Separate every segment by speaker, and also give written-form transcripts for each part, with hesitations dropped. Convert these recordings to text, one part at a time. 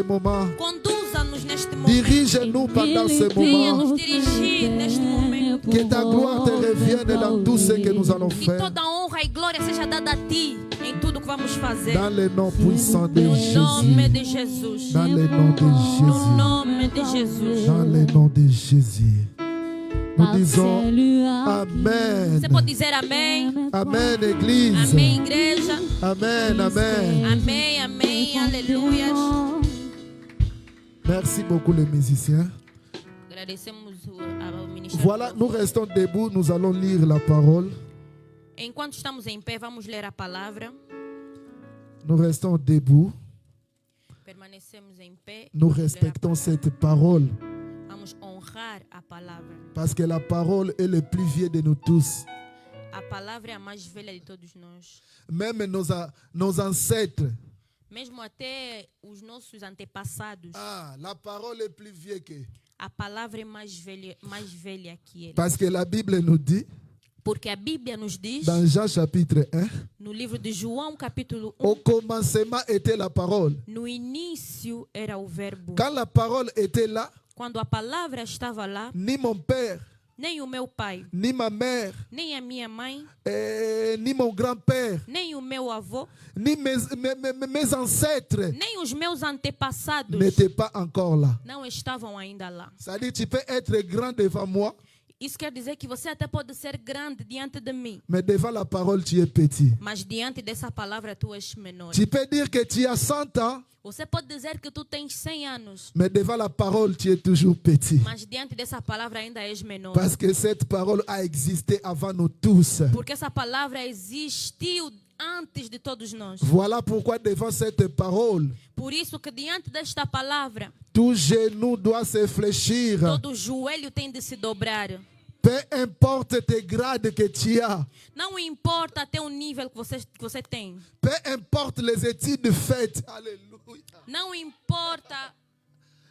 Speaker 1: moment.
Speaker 2: Conduza-nos neste momento.
Speaker 1: Dirige-nous pendant ce moment.
Speaker 2: Nos dirigir neste momento.
Speaker 1: Que ta gloire te revienne dans tout ce que nous allons
Speaker 2: Que
Speaker 1: faire.
Speaker 2: toda honra e glória seja dada a ti em tudo que vamos fazer.
Speaker 1: Dans le nom puissant de
Speaker 2: No nome de
Speaker 1: Jésus.
Speaker 2: Jesus.
Speaker 1: Dans le nom de
Speaker 2: No
Speaker 1: Jésus.
Speaker 2: nome de Jesus.
Speaker 1: Dans le nom de Jésus. Nous disons Amen.
Speaker 2: Você pode dizer amém?
Speaker 1: Amen, Église.
Speaker 2: Amém, igreja.
Speaker 1: Amen, amen.
Speaker 2: Amém, amém, aleluias.
Speaker 1: Merci beaucoup les musiciens.
Speaker 2: Agradecemos ao ministério.
Speaker 1: Voilà, nous restons debout, nous allons lire la parole.
Speaker 2: Enquanto estamos em pé, vamos ler a palavra.
Speaker 1: Nous restons debout.
Speaker 2: Permanecemos em pé.
Speaker 1: Nous
Speaker 2: Vamos ler a
Speaker 1: respectons
Speaker 2: palavra.
Speaker 1: cette parole.
Speaker 2: Vamos honrar a palavra.
Speaker 1: Parce que la parole est le plus vieux de nous tous.
Speaker 2: A palavra é a mais velha de todos nós.
Speaker 1: Même nos ancêtres.
Speaker 2: Mesmo até os nossos antepassados.
Speaker 1: Ah, la parole est plus vieille que.
Speaker 2: A palavra é mais velha que ele.
Speaker 1: Parce que la Bible nous dit,
Speaker 2: Porque a Bíblia nos diz,
Speaker 1: dans Jean chapitre 1,
Speaker 2: no livro de João, capítulo 1,
Speaker 1: au commencement était la parole.
Speaker 2: no início era o verbo.
Speaker 1: Quand la parole était là,
Speaker 2: Quando a palavra estava lá,
Speaker 1: ni mon père,
Speaker 2: nem o meu pai,
Speaker 1: ni ma mère,
Speaker 2: nem a minha mãe,
Speaker 1: ni mon grand-père,
Speaker 2: nem o meu avô,
Speaker 1: ni mes ancêtres
Speaker 2: nem os meus antepassados
Speaker 1: n'étaient pas encore là.
Speaker 2: não estavam ainda lá.
Speaker 1: C'est-à-dire, tu peux être grand devant moi,
Speaker 2: Isso quer dizer que você até pode ser grande diante de mim,
Speaker 1: mais devant la parole, tu es petit.
Speaker 2: mas diante dessa palavra tu és menor.
Speaker 1: Tu peux dire que tu as 100 ans,
Speaker 2: Você pode dizer que tu tens 100 anos,
Speaker 1: mais devant la parole, tu es toujours petit.
Speaker 2: mas diante dessa palavra ainda és menor.
Speaker 1: Parce que cette parole a existé avant nous tous.
Speaker 2: Porque essa palavra existiu antes de todos nós.
Speaker 1: Voilà pourquoi devant cette parole,
Speaker 2: Por isso que diante desta palavra,
Speaker 1: tout genou doit se fléchir.
Speaker 2: todo joelho tem de se dobrar.
Speaker 1: Peu importe tes grades que tu as.
Speaker 2: Não importa até o nível que você tem.
Speaker 1: Peu importe les études faites. Alléluia.
Speaker 2: Não importa.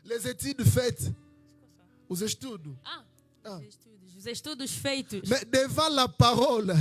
Speaker 1: Les études faites. Os estudos.
Speaker 2: Os estudos feitos.
Speaker 1: Mais devant la parole,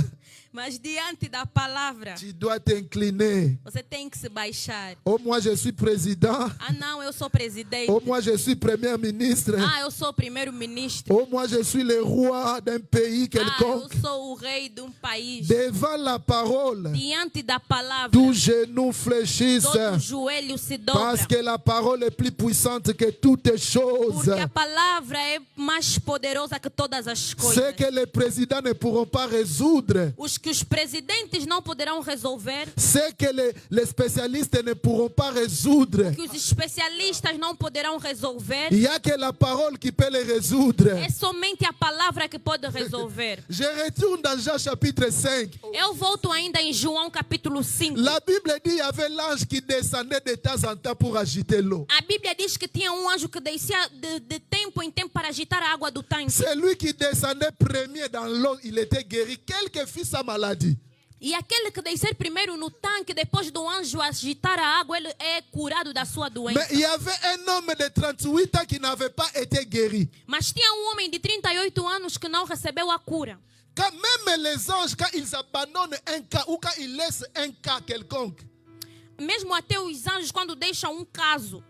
Speaker 2: Mas diante da palavra,
Speaker 1: tu dois t'incliner.
Speaker 2: você tem que se baixar.
Speaker 1: Oh, moi je suis président.
Speaker 2: Ah, não, eu sou presidente.
Speaker 1: Oh, moi je suis premier ministre.
Speaker 2: Ah, eu sou primeiro-ministro.
Speaker 1: Oh, moi je suis le roi d'un pays
Speaker 2: Ah, eu
Speaker 1: quelconque.
Speaker 2: sou o rei de um país.
Speaker 1: Devant la parole,
Speaker 2: Diante da palavra,
Speaker 1: tout genou fléchisse.
Speaker 2: todo joelho se dobra.
Speaker 1: Parce que la parole est plus puissante que toutes choses.
Speaker 2: Porque a palavra é mais poderosa que todas as
Speaker 1: Ce
Speaker 2: coisas.
Speaker 1: que les présidents ne pourront pas résoudre.
Speaker 2: Os que os presidentes não poderão resolver,
Speaker 1: Ce que les spécialistes ne pourront pas résoudre.
Speaker 2: que os especialistas não poderão resolver,
Speaker 1: Il n'y a que la parole qui peut les résoudre.
Speaker 2: é somente a palavra que pode resolver.
Speaker 1: Je retourne dans Jean chapitre 5.
Speaker 2: Eu volto ainda em João capítulo 5.
Speaker 1: La Bible dit qu'il y avait l'ange qui descendait de temps en temps pour agiter l'eau.
Speaker 2: A Bíblia diz que tinha um anjo que descia de tempo em tempo para agitar a água do tanque.
Speaker 1: Celui qui descendait premier dans l'eau, il était guéri, quelle que fût sa maladie.
Speaker 2: E aquele que descer primeiro no tanque, depois do anjo agitar a água, ele é curado da sua doença.
Speaker 1: Mais il y avait un homme de 38 ans qui n'avait pas été guéri.
Speaker 2: Mas tinha um homem de 38 anos que não recebeu a cura.
Speaker 1: Quand même les anges, quand ils abandonnent un cas ou quand ils laissent un cas quelconque,
Speaker 2: Mesmo até os anjos, quando deixam um caso,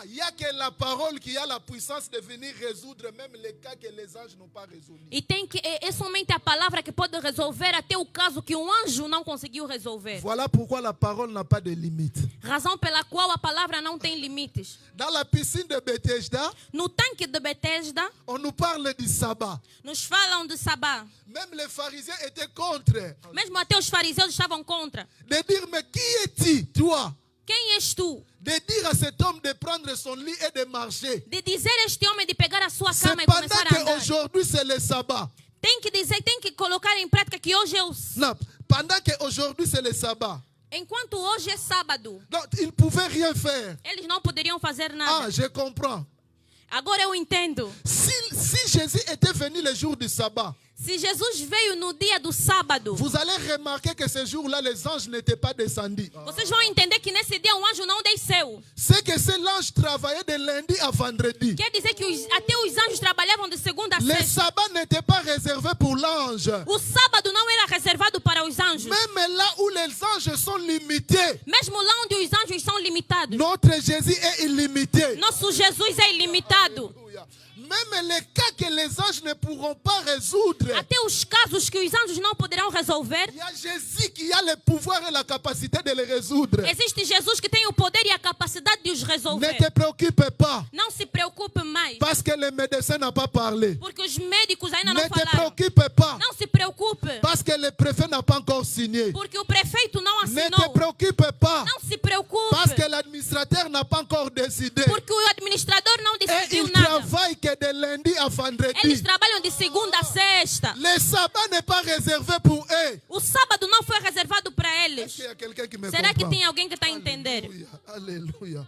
Speaker 1: il n'y a que la parole qui a la puissance de venir résoudre même les cas que les anges n'ont pas résolus.
Speaker 2: e tem que é somente a palavra que pode resolver até o caso que um anjo não conseguiu resolver.
Speaker 1: Voilà pourquoi la parole n'a pas de limite.
Speaker 2: Razão pela qual a palavra não tem limites.
Speaker 1: Dans la piscine de Bethesda,
Speaker 2: No tanque de Betesda,
Speaker 1: on nous parle du sabbat.
Speaker 2: nos falam de sabá.
Speaker 1: Même les pharisiens étaient contre.
Speaker 2: Mesmo até os fariseus estavam contra.
Speaker 1: De dire, mais qui es-tu, toi?
Speaker 2: Quem és tu?
Speaker 1: De dire à cet homme de prendre son lit et de marcher.
Speaker 2: De dizer a este homem de pegar a sua cama e começar a
Speaker 1: Cependant
Speaker 2: andar.
Speaker 1: qu'aujourd'hui c'est le sabbat.
Speaker 2: Tem que dizer, tem que colocar em prática que hoje é o...
Speaker 1: Non, pendant qu'aujourd'hui c'est le sabbat.
Speaker 2: Enquanto hoje é sábado,
Speaker 1: Donc, ils ne pouvaient rien faire.
Speaker 2: eles não poderiam fazer nada.
Speaker 1: Ah, je comprends.
Speaker 2: Agora eu entendo.
Speaker 1: Si Jésus était venu le jour du sabbat,
Speaker 2: Se Jesus veio no dia do sábado,
Speaker 1: vous allez remarquer que ce jour-là, les anges n'étaient pas descendus.
Speaker 2: vocês vão entender que nesse dia um anjo não desceu.
Speaker 1: C'est que c'est l'ange travaillait de lundi à vendredi.
Speaker 2: Quer dizer que até os anjos trabalhavam de segunda a
Speaker 1: Le
Speaker 2: sexta.
Speaker 1: sabbat n'était pas réservé pour l'ange.
Speaker 2: O sábado não era reservado para os anjos.
Speaker 1: Même là où les anges sont limités,
Speaker 2: Mesmo lá onde os anjos são limitados,
Speaker 1: notre Jésus est illimité.
Speaker 2: nosso Jesus é ilimitado.
Speaker 1: Même les cas que les anges ne pourront pas résoudre,
Speaker 2: Até os casos que os anjos não poderão resolver,
Speaker 1: il y a Jésus qui a le pouvoir et la capacité de les résoudre.
Speaker 2: existe Jesus que tem o poder e a capacidade de os
Speaker 1: Ne
Speaker 2: resolver.
Speaker 1: te préoccupe pas,
Speaker 2: Não se preocupe mais,
Speaker 1: parce que le médecin n'a pas parlé.
Speaker 2: porque os médicos ainda
Speaker 1: Ne
Speaker 2: não
Speaker 1: te
Speaker 2: falaram.
Speaker 1: préoccupe pas,
Speaker 2: Não se preocupe,
Speaker 1: parce que le préfet n'a pas encore signé.
Speaker 2: porque o prefeito não
Speaker 1: Ne te
Speaker 2: assinou.
Speaker 1: préoccupe pas,
Speaker 2: Não se preocupe,
Speaker 1: parce que l'administrateur n'a pas encore décidé.
Speaker 2: porque o administrador não
Speaker 1: Et
Speaker 2: decidiu
Speaker 1: il
Speaker 2: nada.
Speaker 1: travaille que de lundi à
Speaker 2: Eles
Speaker 1: vendredi.
Speaker 2: trabalham de segunda a sexta.
Speaker 1: Le sabbat n'est pas réservé pour eux.
Speaker 2: O sábado não foi reservado para
Speaker 1: Est-ce
Speaker 2: eles.
Speaker 1: qu'il y a quelqu'un qui me
Speaker 2: Será que
Speaker 1: comprend?
Speaker 2: tem alguém que está a entender?
Speaker 1: Alléluia, alléluia.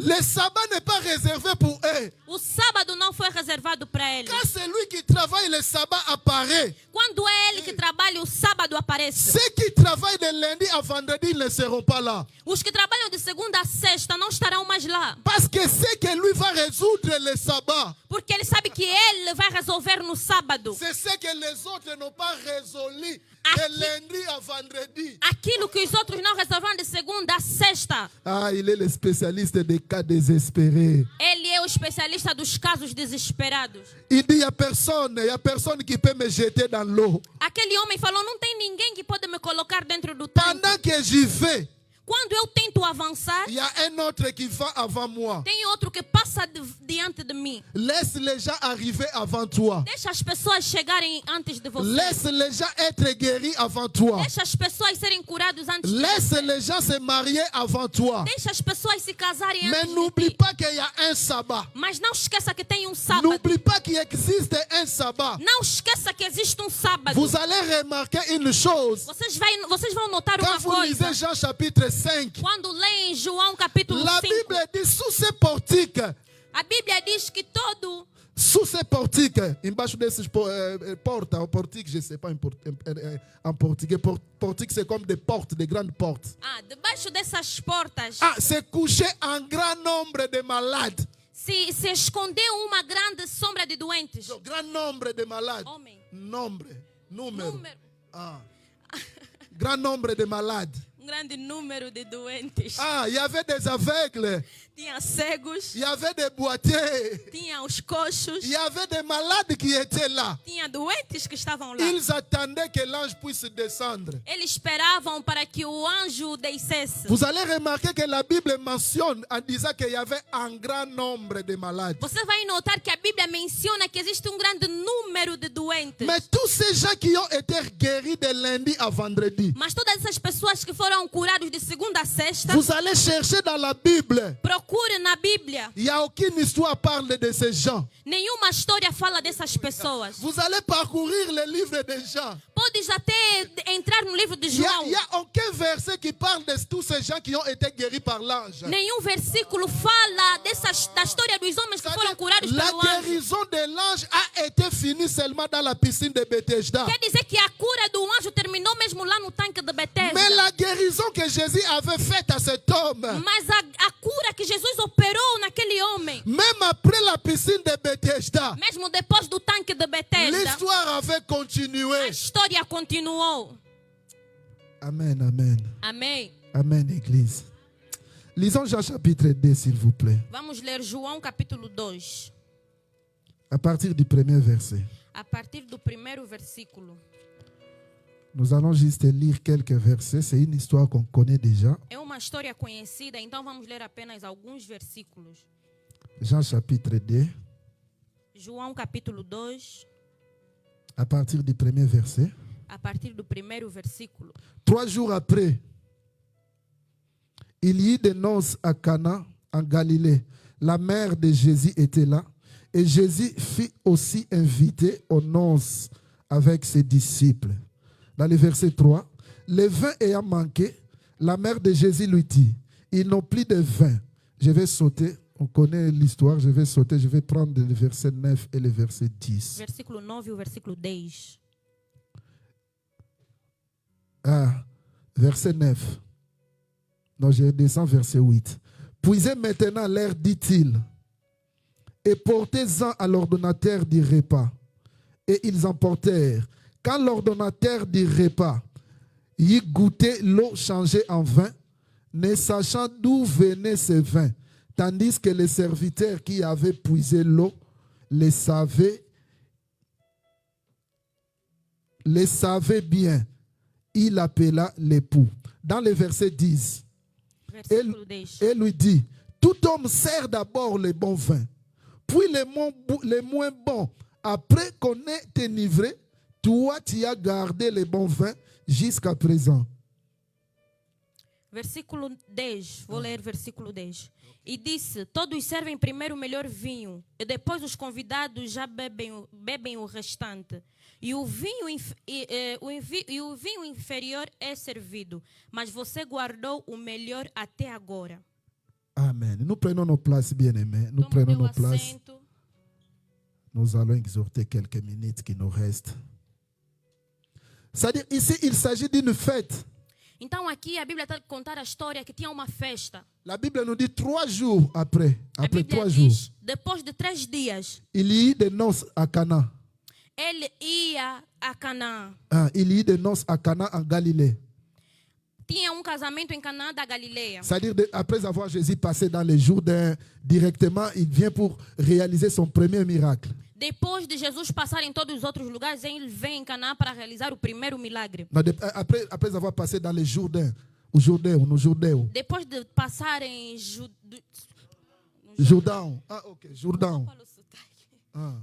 Speaker 1: Le sabbat n'est pas réservé pour eux.
Speaker 2: O sábado não foi reservado para eles.
Speaker 1: Quand celui qui travaille le sabbat apparaît,
Speaker 2: Quando é ele que trabalha, o sábado aparece.
Speaker 1: ceux qui travaillent de lundi à vendredi ils ne seront pas là.
Speaker 2: Os que trabalham de segunda a sexta não estarão mais lá.
Speaker 1: Parce que c'est que lui va résoudre le sabbat.
Speaker 2: Porque ele sabe que ele vai resolver no sábado.
Speaker 1: C'est ce que les autres n'ont pas résolu
Speaker 2: Aqui-
Speaker 1: de lundi à vendredi.
Speaker 2: Aquilo que os outros não resolveram de segunda a sexta.
Speaker 1: Ah, il est le spécialiste des cas désespérés.
Speaker 2: Ele é o especialista dos casos desesperados.
Speaker 1: Il dit, il n'y a personne qui peut me jeter dans l'eau.
Speaker 2: Aquele homem falou, não tem ninguém que pode me colocar dentro do tanque.
Speaker 1: Pendant que j'y vais,
Speaker 2: Quando eu tento avançar,
Speaker 1: il y a un autre qui va avant moi.
Speaker 2: tem outro que passa diante de mim.
Speaker 1: Laisse les gens arriver avant toi.
Speaker 2: Deixa as pessoas chegarem antes de você.
Speaker 1: Laisse les gens être guéris avant toi.
Speaker 2: Deixa as pessoas serem curadas antes de
Speaker 1: Laisse
Speaker 2: você.
Speaker 1: les gens se marier avant toi.
Speaker 2: Deixa as pessoas se casarem
Speaker 1: Mais
Speaker 2: antes de
Speaker 1: n'oublie
Speaker 2: ti.
Speaker 1: pas qu'il y a un sabbat.
Speaker 2: Mas não esqueça que tem sábado.
Speaker 1: N'oublie pas qu'il existe un sabbat.
Speaker 2: Não esqueça que existe sábado.
Speaker 1: Vous allez remarquer une chose.
Speaker 2: Vocês vão notar
Speaker 1: Quand
Speaker 2: uma
Speaker 1: vous
Speaker 2: coisa.
Speaker 1: lisez Jean chapitre 5,
Speaker 2: Quando leem João capítulo
Speaker 1: la
Speaker 2: 5,
Speaker 1: Bible dit sous ces portiques,
Speaker 2: a Bíblia diz que todo
Speaker 1: sous ces portiques, embaixo desses portes, en portique, je ne sais pas en portugais, portique c'est comme des portes, des grandes portes.
Speaker 2: debaixo dessas portas
Speaker 1: C'est couché un grand nombre de malades.
Speaker 2: se escondeu uma grande sombra de doentes.
Speaker 1: Donc, grand nombre de malades.
Speaker 2: Homem,
Speaker 1: Número.
Speaker 2: número,
Speaker 1: Grand nombre de malades.
Speaker 2: grande número de doentes.
Speaker 1: Il y avait des aveugles,
Speaker 2: Tinha cegos,
Speaker 1: il y avait des boiteux,
Speaker 2: tinha os coxos,
Speaker 1: il y avait des malades qui étaient là.
Speaker 2: tinha doentes que estavam lá.
Speaker 1: Ils attendaient que l'ange puisse descendre.
Speaker 2: Eles esperavam para que o anjo descesse.
Speaker 1: Vous allez remarquer que la Bible mentionne en disant qu'il y avait un grand nombre de malades.
Speaker 2: Você vai notar que a Bíblia menciona que existe grande número de doentes.
Speaker 1: Mais tous ces gens qui ont été guéris de lundi à vendredi,
Speaker 2: Mas todas essas pessoas que foram curados de segunda a sexta,
Speaker 1: vous allez chercher dans la Bible.
Speaker 2: procure na Bíblia.
Speaker 1: Il n'y a aucune histoire parle de ces gens.
Speaker 2: Nenhuma história fala dessas pessoas.
Speaker 1: Vous allez parcourir le livre de Jean.
Speaker 2: Podes até entrar no livro de
Speaker 1: Il n'y
Speaker 2: João.
Speaker 1: a aucun verset qui parle de tous ces gens qui ont été guéris par l'ange.
Speaker 2: Nenhum versículo fala da história dos homens que foram curados
Speaker 1: La
Speaker 2: pelo anjo.
Speaker 1: guérison de l'ange a été finie seulement dans la piscine de Bethesda.
Speaker 2: Quer dizer que a cura do anjo terminou mesmo lá no tanque de Betesda.
Speaker 1: Mais la guérison que Jésus avait faite à cet homme,
Speaker 2: Mas a cura que Jesus operou naquele homem,
Speaker 1: même après la piscine de Bethesda,
Speaker 2: mesmo depois do tanque de Betesda,
Speaker 1: l'histoire avait
Speaker 2: a
Speaker 1: continué.
Speaker 2: história continuou.
Speaker 1: Amen, amen.
Speaker 2: Amém.
Speaker 1: Amen, Église. Lisons Jean chapitre 2, s'il vous plaît.
Speaker 2: Vamos ler João capítulo 2,
Speaker 1: À partir du premier verset.
Speaker 2: a partir do primeiro versículo.
Speaker 1: Nous allons juste lire quelques versets. C'est une histoire qu'on connaît déjà.
Speaker 2: É uma história conhecida, então vamos ler apenas alguns versículos.
Speaker 1: Jean chapitre 2,
Speaker 2: João capítulo 2,
Speaker 1: à partir du premier verset.
Speaker 2: a partir do primeiro versículo.
Speaker 1: 3 jours après, il y eut des noces à Cana, en Galilée. La mère de Jésus était là. Et Jésus fut aussi invité aux noces avec ses disciples. Dans le verset 3, le vin ayant manqué, la mère de Jésus lui dit, ils n'ont plus de vin. Je vais sauter On connaît l'histoire, je vais sauter, je vais prendre le verset 9 et le verset 10.
Speaker 2: Versículo 9 e o versículo 10.
Speaker 1: Ah, verset 9. Non, je descends verset 8. Puisez maintenant l'air, dit-il, et portez-en à l'ordonnateur du repas. Et ils emportèrent. Quand l'ordonnateur du repas y goûtait l'eau changée en vin, ne sachant d'où venait ce vin, tandis que les serviteurs qui avaient puisé l'eau les savaient bien, il appela l'époux. Dans le verset 10,
Speaker 2: Versículo 10.
Speaker 1: et lui dit, tout homme sert d'abord le bon vin, puis les moins bons. Après qu'on ait enivré, toi tu as gardé le bon vin jusqu'à présent.
Speaker 2: Versículo 10, vou ler versículo 10. E disse, todos servem primeiro o melhor vinho, e depois os convidados já bebem o restante. E o vinho inferior é servido, mas você guardou o melhor até agora.
Speaker 1: Amen. Nous prenons nos places, bien-aimés. Nous
Speaker 2: Toma
Speaker 1: prenons
Speaker 2: teu
Speaker 1: nos places.
Speaker 2: assento.
Speaker 1: Nous allons exhorter quelques minutes qui nous restent. C'est-à-dire, ici, il s'agit d'une fête.
Speaker 2: Então aqui a Bíblia está a contar a história que tinha uma festa.
Speaker 1: La Bible nous dit 3 jours après
Speaker 2: A Bíblia
Speaker 1: 3 jours,
Speaker 2: diz, depois de 3 dias,
Speaker 1: il y eut des noces à Cana.
Speaker 2: ele ia a Canaã.
Speaker 1: Ah, il y eut des noces à Cana en Galilée.
Speaker 2: Tinha casamento em Canaã da Galileia.
Speaker 1: C'est-à-dire, après avoir Jésus passé dans les Jourdains, directement, il vient pour réaliser son premier miracle.
Speaker 2: Depois de Jesus passar em todos os outros lugares, ele vem em Canaã para realizar o primeiro milagre.
Speaker 1: Non, après avoir passé dans les Jourdains, ou Jourdain,
Speaker 2: Depois de passar em
Speaker 1: Jourdain. Ah, ok, Jourdain. Ah.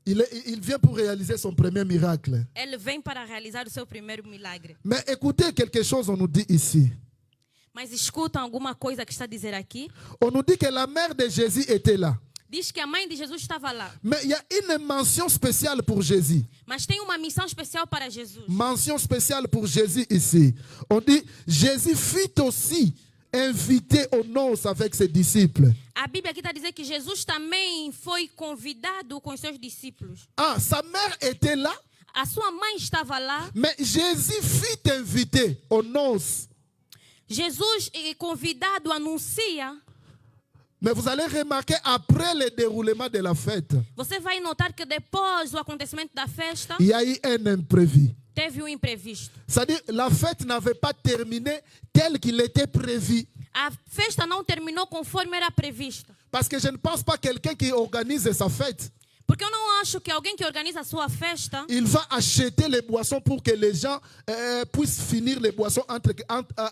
Speaker 1: Il vient pour réaliser son premier miracle.
Speaker 2: Ele vem para realizar o seu primeiro milagre.
Speaker 1: Mais écoutez quelque chose, on nous dit ici.
Speaker 2: Mas escutam alguma coisa que está a dizer aqui?
Speaker 1: On nous dit que la mère de Jésus était là.
Speaker 2: Diz que a mãe de Jesus estava lá.
Speaker 1: Mais il y a une mention spéciale pour Jésus.
Speaker 2: Mas tem uma missão especial para Jesus.
Speaker 1: Mention spéciale pour Jésus ici. On dit, Jésus fut aussi invité aux noces avec ses disciples.
Speaker 2: A Bíblia aqui está a dizer que Jesus também foi convidado com os seus discípulos.
Speaker 1: Ah, sa mère était là,
Speaker 2: A sua mãe estava lá.
Speaker 1: mais Jésus fut invité aux noces.
Speaker 2: Jesus, convidado, anuncia.
Speaker 1: Mais vous allez remarquer, après le déroulement de la fête,
Speaker 2: Você vai notar que depois do acontecimento da festa,
Speaker 1: il y a eu un imprévu.
Speaker 2: teve um imprevisto.
Speaker 1: C'est-à-dire, la fête n'avait pas terminé tel qu'il était prévu.
Speaker 2: A festa não terminou conforme era prevista.
Speaker 1: Parce que je ne pense pas quelqu'un qui organise sa fête,
Speaker 2: Porque eu não acho que alguém que organiza a sua festa,
Speaker 1: il va acheter les boissons pour que les gens puissent finir les boissons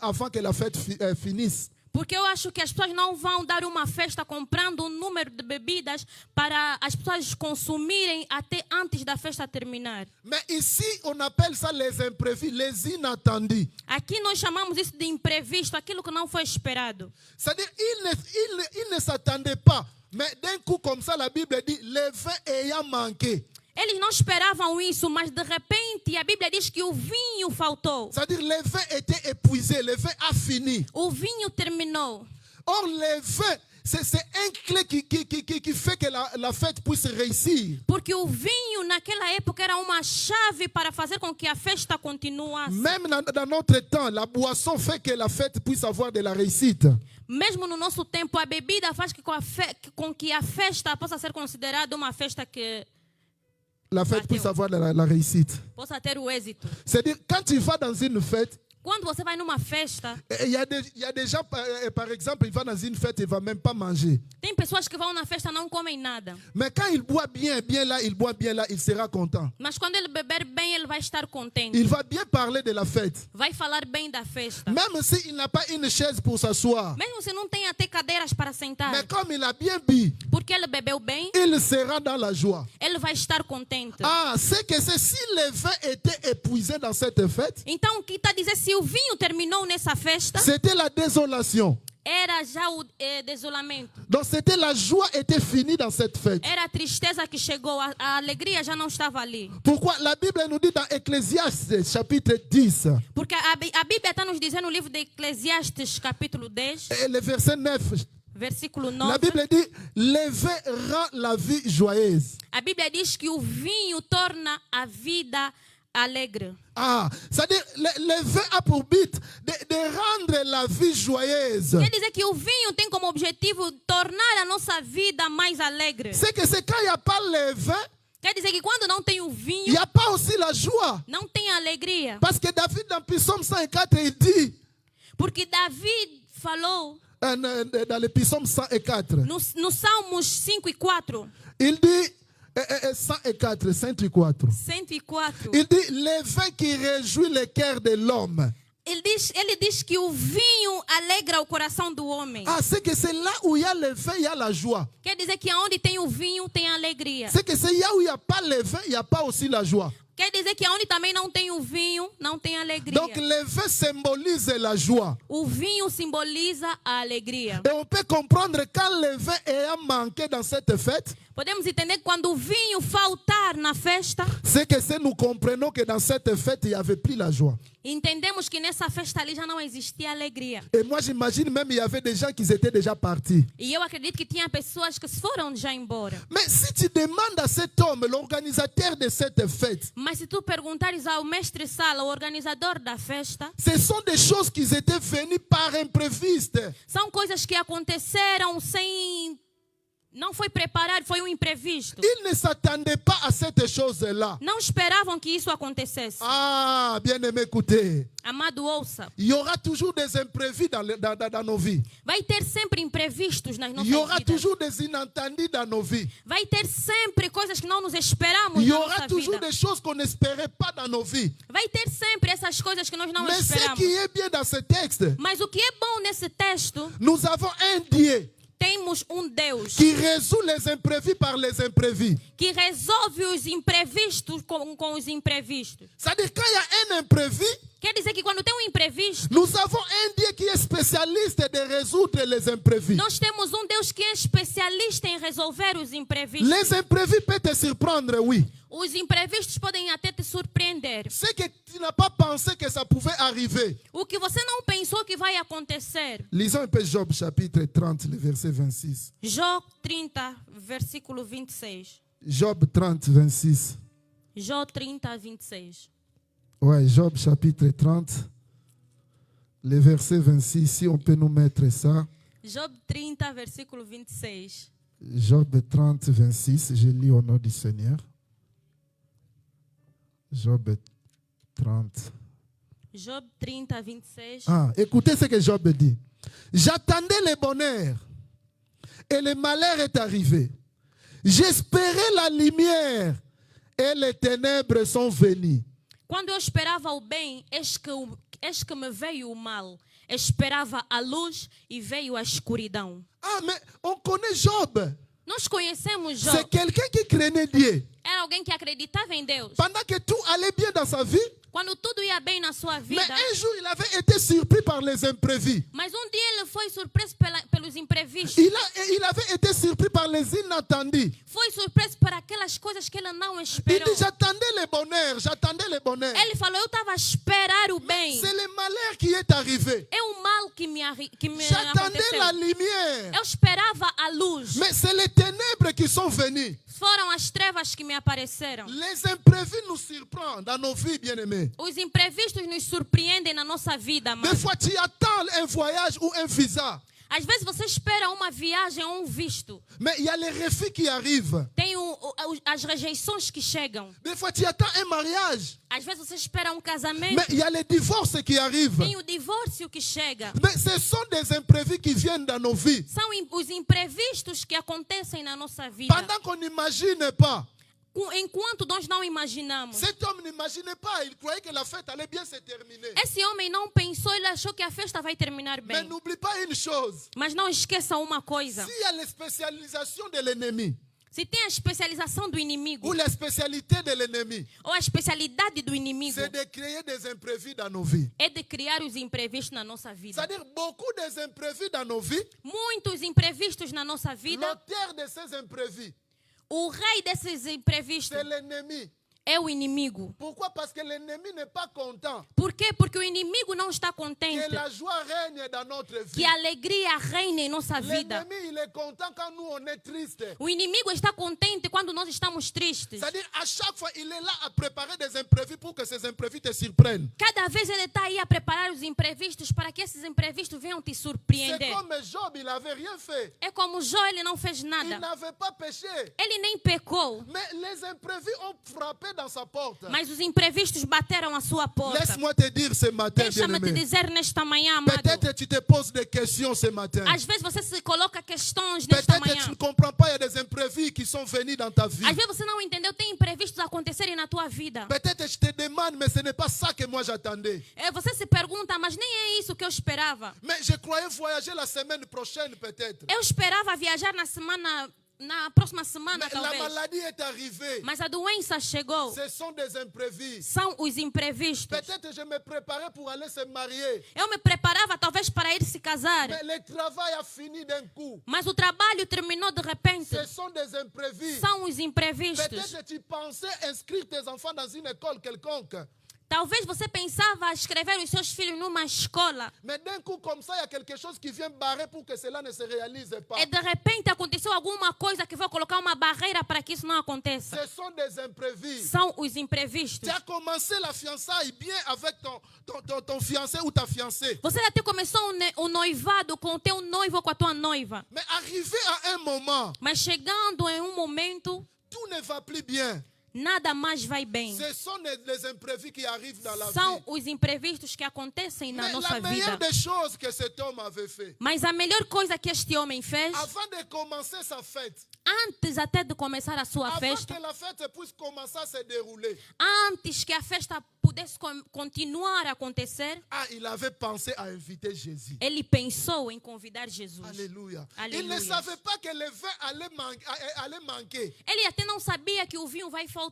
Speaker 1: avant que la fête finisse.
Speaker 2: porque eu acho que as pessoas não vão dar uma festa comprando um número de bebidas para as pessoas consumirem até antes da festa terminar.
Speaker 1: Mais ici, on appelle ça les imprévus, les inattendus.
Speaker 2: Aqui nós chamamos isso de imprevisto, aquilo que não foi esperado.
Speaker 1: C'est-à-dire, il ne s'attendait pas. Mais d'un coup, comme ça, la Bible dit, le vin ayant manqué.
Speaker 2: Eles não esperavam isso, mas de repente a Bíblia diz que o vinho faltou.
Speaker 1: C'est-à-dire, le vin était épuisé, le vin a fini.
Speaker 2: O vinho terminou.
Speaker 1: Or, le vin, c'est un clé qui fait que la fête puisse réussir.
Speaker 2: Porque o vinho naquela época era uma chave para fazer com que a festa continuasse.
Speaker 1: Même dans notre temps, la boisson fait que la fête puisse avoir de la réussite.
Speaker 2: Mesmo no nosso tempo, a bebida faz com que a festa possa ser considerada uma festa que
Speaker 1: La fête puisse avoir de la réussite.
Speaker 2: possa ter o êxito.
Speaker 1: C'est-à-dire, quand tu vas dans une fête,
Speaker 2: Quando você vai numa festa,
Speaker 1: il y a des gens, par exemple, ils vont dans une fête, ils ne vont même pas manger.
Speaker 2: tem pessoas que vão na festa e não comem nada.
Speaker 1: Mais quand il boit bien là, il sera content.
Speaker 2: Mas quando ele beber bem, ele vai estar contente.
Speaker 1: Il va bien parler de la fête.
Speaker 2: Vai falar bem da festa.
Speaker 1: Même s'il n'a pas une chaise pour s'asseoir.
Speaker 2: Mesmo se não tem até cadeiras para sentar.
Speaker 1: Mais comme il a bien bu,
Speaker 2: Porque ele bebeu bem,
Speaker 1: il sera dans la joie.
Speaker 2: ele vai estar contente.
Speaker 1: Ah, c'est que si le vin était épuisé dans cette fête,
Speaker 2: Então, o que está a dizer, se o vinho terminou nessa festa,
Speaker 1: c'était la désolation.
Speaker 2: era já o desolamento.
Speaker 1: Donc c'était la joie était finie dans cette fête.
Speaker 2: Era a tristeza que chegou, a alegria já não estava ali.
Speaker 1: Pourquoi la Bible nous dit dans Ecclésiaste chapitre 10,
Speaker 2: Porque a Bíblia está nos dizendo no livro de Eclesiastes, capítulo 10,
Speaker 1: et le verset 9,
Speaker 2: versículo
Speaker 1: La
Speaker 2: 9.
Speaker 1: Bible dit, le vin rend la vie joyeuse.
Speaker 2: A Bíblia diz que o vinho torna a vida alegre.
Speaker 1: Ah, c'est-à-dire, le vin a pour but de rendre la vie joyeuse.
Speaker 2: Quer dizer que o vinho tem como objetivo tornar a nossa vida mais alegre.
Speaker 1: C'est que c'est quand il n'y a pas le vin,
Speaker 2: Quer dizer que quando não tem o
Speaker 1: il
Speaker 2: vinho,
Speaker 1: n'y a pas aussi la joie.
Speaker 2: não tem alegria.
Speaker 1: Parce que David, dans Psaume 104, il dit,
Speaker 2: Porque David falou
Speaker 1: dans le Psaume 104,
Speaker 2: no Salmos 5 e 4,
Speaker 1: il dit, 104, 104,
Speaker 2: 104,
Speaker 1: il dit, le vin qui réjouit le cœur de l'homme.
Speaker 2: ele diz que o vinho alegra o coração do homem.
Speaker 1: Ah, c'est que c'est là où il y a le vin, il y a la joie.
Speaker 2: Quer dizer que aonde tem o vinho, tem a alegria.
Speaker 1: C'est que c'est là où il n'y a pas le vin, il n'y a pas aussi la joie.
Speaker 2: Quer dizer que aonde também não tem o vinho, não tem alegria.
Speaker 1: Donc le vin symbolise la joie.
Speaker 2: O vinho simboliza a alegria.
Speaker 1: Et on peut comprendre quand le vin est manqué dans cette fête,
Speaker 2: Podemos entender que quando o vinho faltar na festa,
Speaker 1: c'est que si nous comprenons que dans cette fête, il n'y avait plus la joie.
Speaker 2: entendemos que nessa festa ali já não existia alegria.
Speaker 1: Et moi, j'imagine même il y avait des gens qui étaient déjà partis.
Speaker 2: E eu acredito que tinha pessoas que se foram já embora.
Speaker 1: Mais si tu demandes à cet homme, l'organisateur de cette fête,
Speaker 2: Mas se tu perguntares ao mestre Sala, o organizador da festa,
Speaker 1: ce sont des choses qui étaient venues par impréviste.
Speaker 2: são coisas que aconteceram sem... Não foi preparado, foi um imprevisto.
Speaker 1: Ils ne s'attendaient pas à cette chose-là.
Speaker 2: Não esperavam que isso acontecesse.
Speaker 1: Ah, bien aimé, écoutez.
Speaker 2: Amado, ouça.
Speaker 1: Il y aura toujours des imprévus dans nos vies.
Speaker 2: Vai ter sempre imprevistos nas
Speaker 1: Il
Speaker 2: nossas
Speaker 1: y aura
Speaker 2: vidas.
Speaker 1: toujours des inentendus dans nos vies.
Speaker 2: Vai ter sempre coisas que não nos esperamos
Speaker 1: Il y
Speaker 2: na
Speaker 1: aura
Speaker 2: nossa
Speaker 1: toujours
Speaker 2: vida.
Speaker 1: des choses qu'on n'espérait pas dans nos vies.
Speaker 2: Vai ter sempre essas coisas que nós não
Speaker 1: Mais ce
Speaker 2: esperamos.
Speaker 1: qui est bien dans ce texte,
Speaker 2: Mas o que é bom nesse texto,
Speaker 1: nous avons un Dieu
Speaker 2: temos um Deus
Speaker 1: qui résout les imprévus par les imprévus.
Speaker 2: que resolve os imprevistos com os imprevistos.
Speaker 1: C'est-à-dire quand il y a un imprévu,
Speaker 2: Quer dizer que quando tem um imprevisto,
Speaker 1: nous avons un Dieu qui est spécialiste de résoudre les imprévus.
Speaker 2: nós temos um Deus que é especialista em resolver os imprevistos.
Speaker 1: Les imprévus peuvent te surprendre, oui.
Speaker 2: Os imprevistos podem até te surpreender.
Speaker 1: C'est que tu n'as pas pensé que ça pouvait arriver.
Speaker 2: O que você não pensou que vai acontecer.
Speaker 1: Lisons un peu Job chapitre 30, le verset 26.
Speaker 2: Jó 30, versículo 26.
Speaker 1: Job 30, 26.
Speaker 2: Jó 30, 26.
Speaker 1: Ouais, Job chapitre 30, le verset 26. Si on peut nous mettre ça.
Speaker 2: Job 30, versículo 26.
Speaker 1: Job 30, 26. Je lis au nom du Seigneur. Job 30.
Speaker 2: Job 30, 26.
Speaker 1: Ah, écoutez ce que Job dit. J'attendais le bonheur et le malheur est arrivé. J'espérais la lumière et les ténèbres sont venues.
Speaker 2: Quando eu esperava o bem, eis que me veio o mal. Esperava a luz e veio a escuridão.
Speaker 1: Ah, mais on connaît Job.
Speaker 2: Nós conhecemos
Speaker 1: C'est
Speaker 2: Jó.
Speaker 1: quelqu'un qui craignait Dieu.
Speaker 2: Era alguém que acreditava em Deus.
Speaker 1: Pendant que tout allait bien dans sa vie,
Speaker 2: Quando tudo ia bem na sua
Speaker 1: mais
Speaker 2: vida,
Speaker 1: un jour il avait été surpris par les imprévus.
Speaker 2: mas dia ele foi surpreso pelos imprevistos.
Speaker 1: Il avait été surpris par les inattendus.
Speaker 2: Foi surpreso por aquelas coisas que ele não
Speaker 1: Il
Speaker 2: esperou.
Speaker 1: dit j'attendais le bonheur, j'attendais le bonheur.
Speaker 2: Ele falou, eu estava a esperar o bem.
Speaker 1: C'est le malheur qui est arrivé.
Speaker 2: É o mal que me
Speaker 1: J'attendais la
Speaker 2: aconteceu.
Speaker 1: lumière.
Speaker 2: Eu esperava a luz.
Speaker 1: Mais c'est les ténèbres qui sont venues.
Speaker 2: Foram as trevas que me apareceram.
Speaker 1: Les imprévus nous surprennent dans nos vies, bien-aimés.
Speaker 2: Os imprevistos nos surpreendem na nossa vida,
Speaker 1: Des
Speaker 2: mas
Speaker 1: fois, tu attends un voyage ou un visa.
Speaker 2: às vezes você espera uma viagem ou um visto.
Speaker 1: Mais il y a les refus qui arrivent.
Speaker 2: Tem as rejeições que chegam.
Speaker 1: Des fois, tu attends un mariage.
Speaker 2: Às vezes você espera um casamento.
Speaker 1: Mais il y a les divorces qui arrivent.
Speaker 2: Tem o divórcio que chega.
Speaker 1: Mais ce sont des imprévus qui viennent dans nos vies.
Speaker 2: São os imprevistos que acontecem na nossa vida.
Speaker 1: Pendant qu'on n'imagine pas.
Speaker 2: Enquanto nós não imaginamos.
Speaker 1: Cet homme n'imaginait pas. Il croyait que la fête allait bien se terminer.
Speaker 2: Esse homem não pensou, ele achou que a festa vai terminar
Speaker 1: Mais
Speaker 2: bem.
Speaker 1: n'oublie pas une chose.
Speaker 2: Mas não esqueça uma coisa.
Speaker 1: S'il y a la spécialisation de l'ennemi,
Speaker 2: Se tem a especialização do inimigo,
Speaker 1: ou la spécialité de l'ennemi,
Speaker 2: ou a especialidade do inimigo,
Speaker 1: c'est de créer des imprévus dans nos vies.
Speaker 2: é de criar os imprevistos na nossa vida.
Speaker 1: C'est-à-dire beaucoup des imprévus dans nos vies.
Speaker 2: Muitos imprevistos na nossa vida.
Speaker 1: L'auteur de ces imprévus,
Speaker 2: O rei desses imprevistos
Speaker 1: c'est l'ennemi.
Speaker 2: é o inimigo.
Speaker 1: Pourquoi? Parce que l'ennemi n'est pas content
Speaker 2: Por quê? Porque o inimigo não está
Speaker 1: que
Speaker 2: contente
Speaker 1: la joie règne dans notre vie.
Speaker 2: que a alegria reine em nossa vida.
Speaker 1: L'ennemi, il est content quand nous, on est triste.
Speaker 2: O inimigo está contente quando nós estamos tristes.
Speaker 1: C'est-à-dire, à chaque fois, il est là à préparer des imprévus pour que ces imprévus te surprennent.
Speaker 2: Cada vez ele está aí a preparar os imprevistos para que esses imprevistos venham te
Speaker 1: C'est
Speaker 2: surpreender.
Speaker 1: comme Job, il n'avait rien fait.
Speaker 2: É como Jó, ele não fez
Speaker 1: Il
Speaker 2: nada.
Speaker 1: n'avait pas péché.
Speaker 2: Ele nem pecou.
Speaker 1: Mais les imprévus ont frappé dans sa porte.
Speaker 2: Mas os imprevistos bateram a sua porta.
Speaker 1: Laisse-moi te dire ce matin,
Speaker 2: Deixa-me te
Speaker 1: bien-aimé.
Speaker 2: dizer nesta manhã, amado.
Speaker 1: Peut-être tu te poses des questions ce matin.
Speaker 2: Às vezes você se coloca questões nesta
Speaker 1: Peut-être que
Speaker 2: manhã.
Speaker 1: tu ne comprends pas, il y a des imprévus qui sont venus dans ta vie.
Speaker 2: Às vezes você não entendeu, tem imprevistos acontecerem na tua vida.
Speaker 1: Peut-être que je te demande, mais ce n'est pas ça que moi j'attendais.
Speaker 2: Você se pergunta, mas nem é isso que eu esperava.
Speaker 1: Mais je croyais voyager la semaine prochaine, peut-être.
Speaker 2: Eu esperava viajar na próxima semana,
Speaker 1: Mais la
Speaker 2: talvez.
Speaker 1: maladie est arrivée.
Speaker 2: Mas a doença chegou.
Speaker 1: Ce sont des imprévus.
Speaker 2: São os imprevistos.
Speaker 1: Peut-être que je me préparais pour aller se marier.
Speaker 2: Eu me preparava talvez para ir se casar.
Speaker 1: Mais le travail a fini d'un coup.
Speaker 2: Mas o trabalho terminou de repente.
Speaker 1: Ce sont des imprévus.
Speaker 2: São os imprevistos.
Speaker 1: Peut-être que tu pensais inscrire tes enfants dans une école quelconque.
Speaker 2: Talvez você pensava escrever os seus filhos numa escola.
Speaker 1: Mais d'un coup, comme ça, il y a quelque chose qui vient barrer pour que cela ne se réalise pas.
Speaker 2: E de repente aconteceu alguma coisa que vai colocar uma barreira para que isso não aconteça.
Speaker 1: Ce sont des imprévus.
Speaker 2: São os imprevistos.
Speaker 1: Tu as commencé la fiançaille bien avec ton fiancé ou ta fiancée.
Speaker 2: Você até começou o noivado com o teu noivo ou com a tua noiva.
Speaker 1: Mais arrivé à un moment,
Speaker 2: Mas chegando em um momento,
Speaker 1: tout ne va plus bien.
Speaker 2: nada mais vai bem.
Speaker 1: Ce sont les imprévus qui arrivent dans la
Speaker 2: São
Speaker 1: vie.
Speaker 2: os imprevistos que acontecem na
Speaker 1: Mais
Speaker 2: nossa
Speaker 1: la meilleure
Speaker 2: vida.
Speaker 1: des choses que cet homme avait fait,
Speaker 2: Mas a melhor coisa que este homem fez,
Speaker 1: avant de commencer sa fête,
Speaker 2: antes até de começar a sua
Speaker 1: avant
Speaker 2: festa,
Speaker 1: que la fête puisse commencer à se dérouler,
Speaker 2: antes que a festa pudesse continuar a acontecer,
Speaker 1: il avait pensé à inviter Jésus.
Speaker 2: ele pensou em convidar Jesus.
Speaker 1: Alléluia. Il
Speaker 2: Alléluia.
Speaker 1: ne savait pas que le vin allait manquer.
Speaker 2: Ele até não sabia que o vinho vai faltar.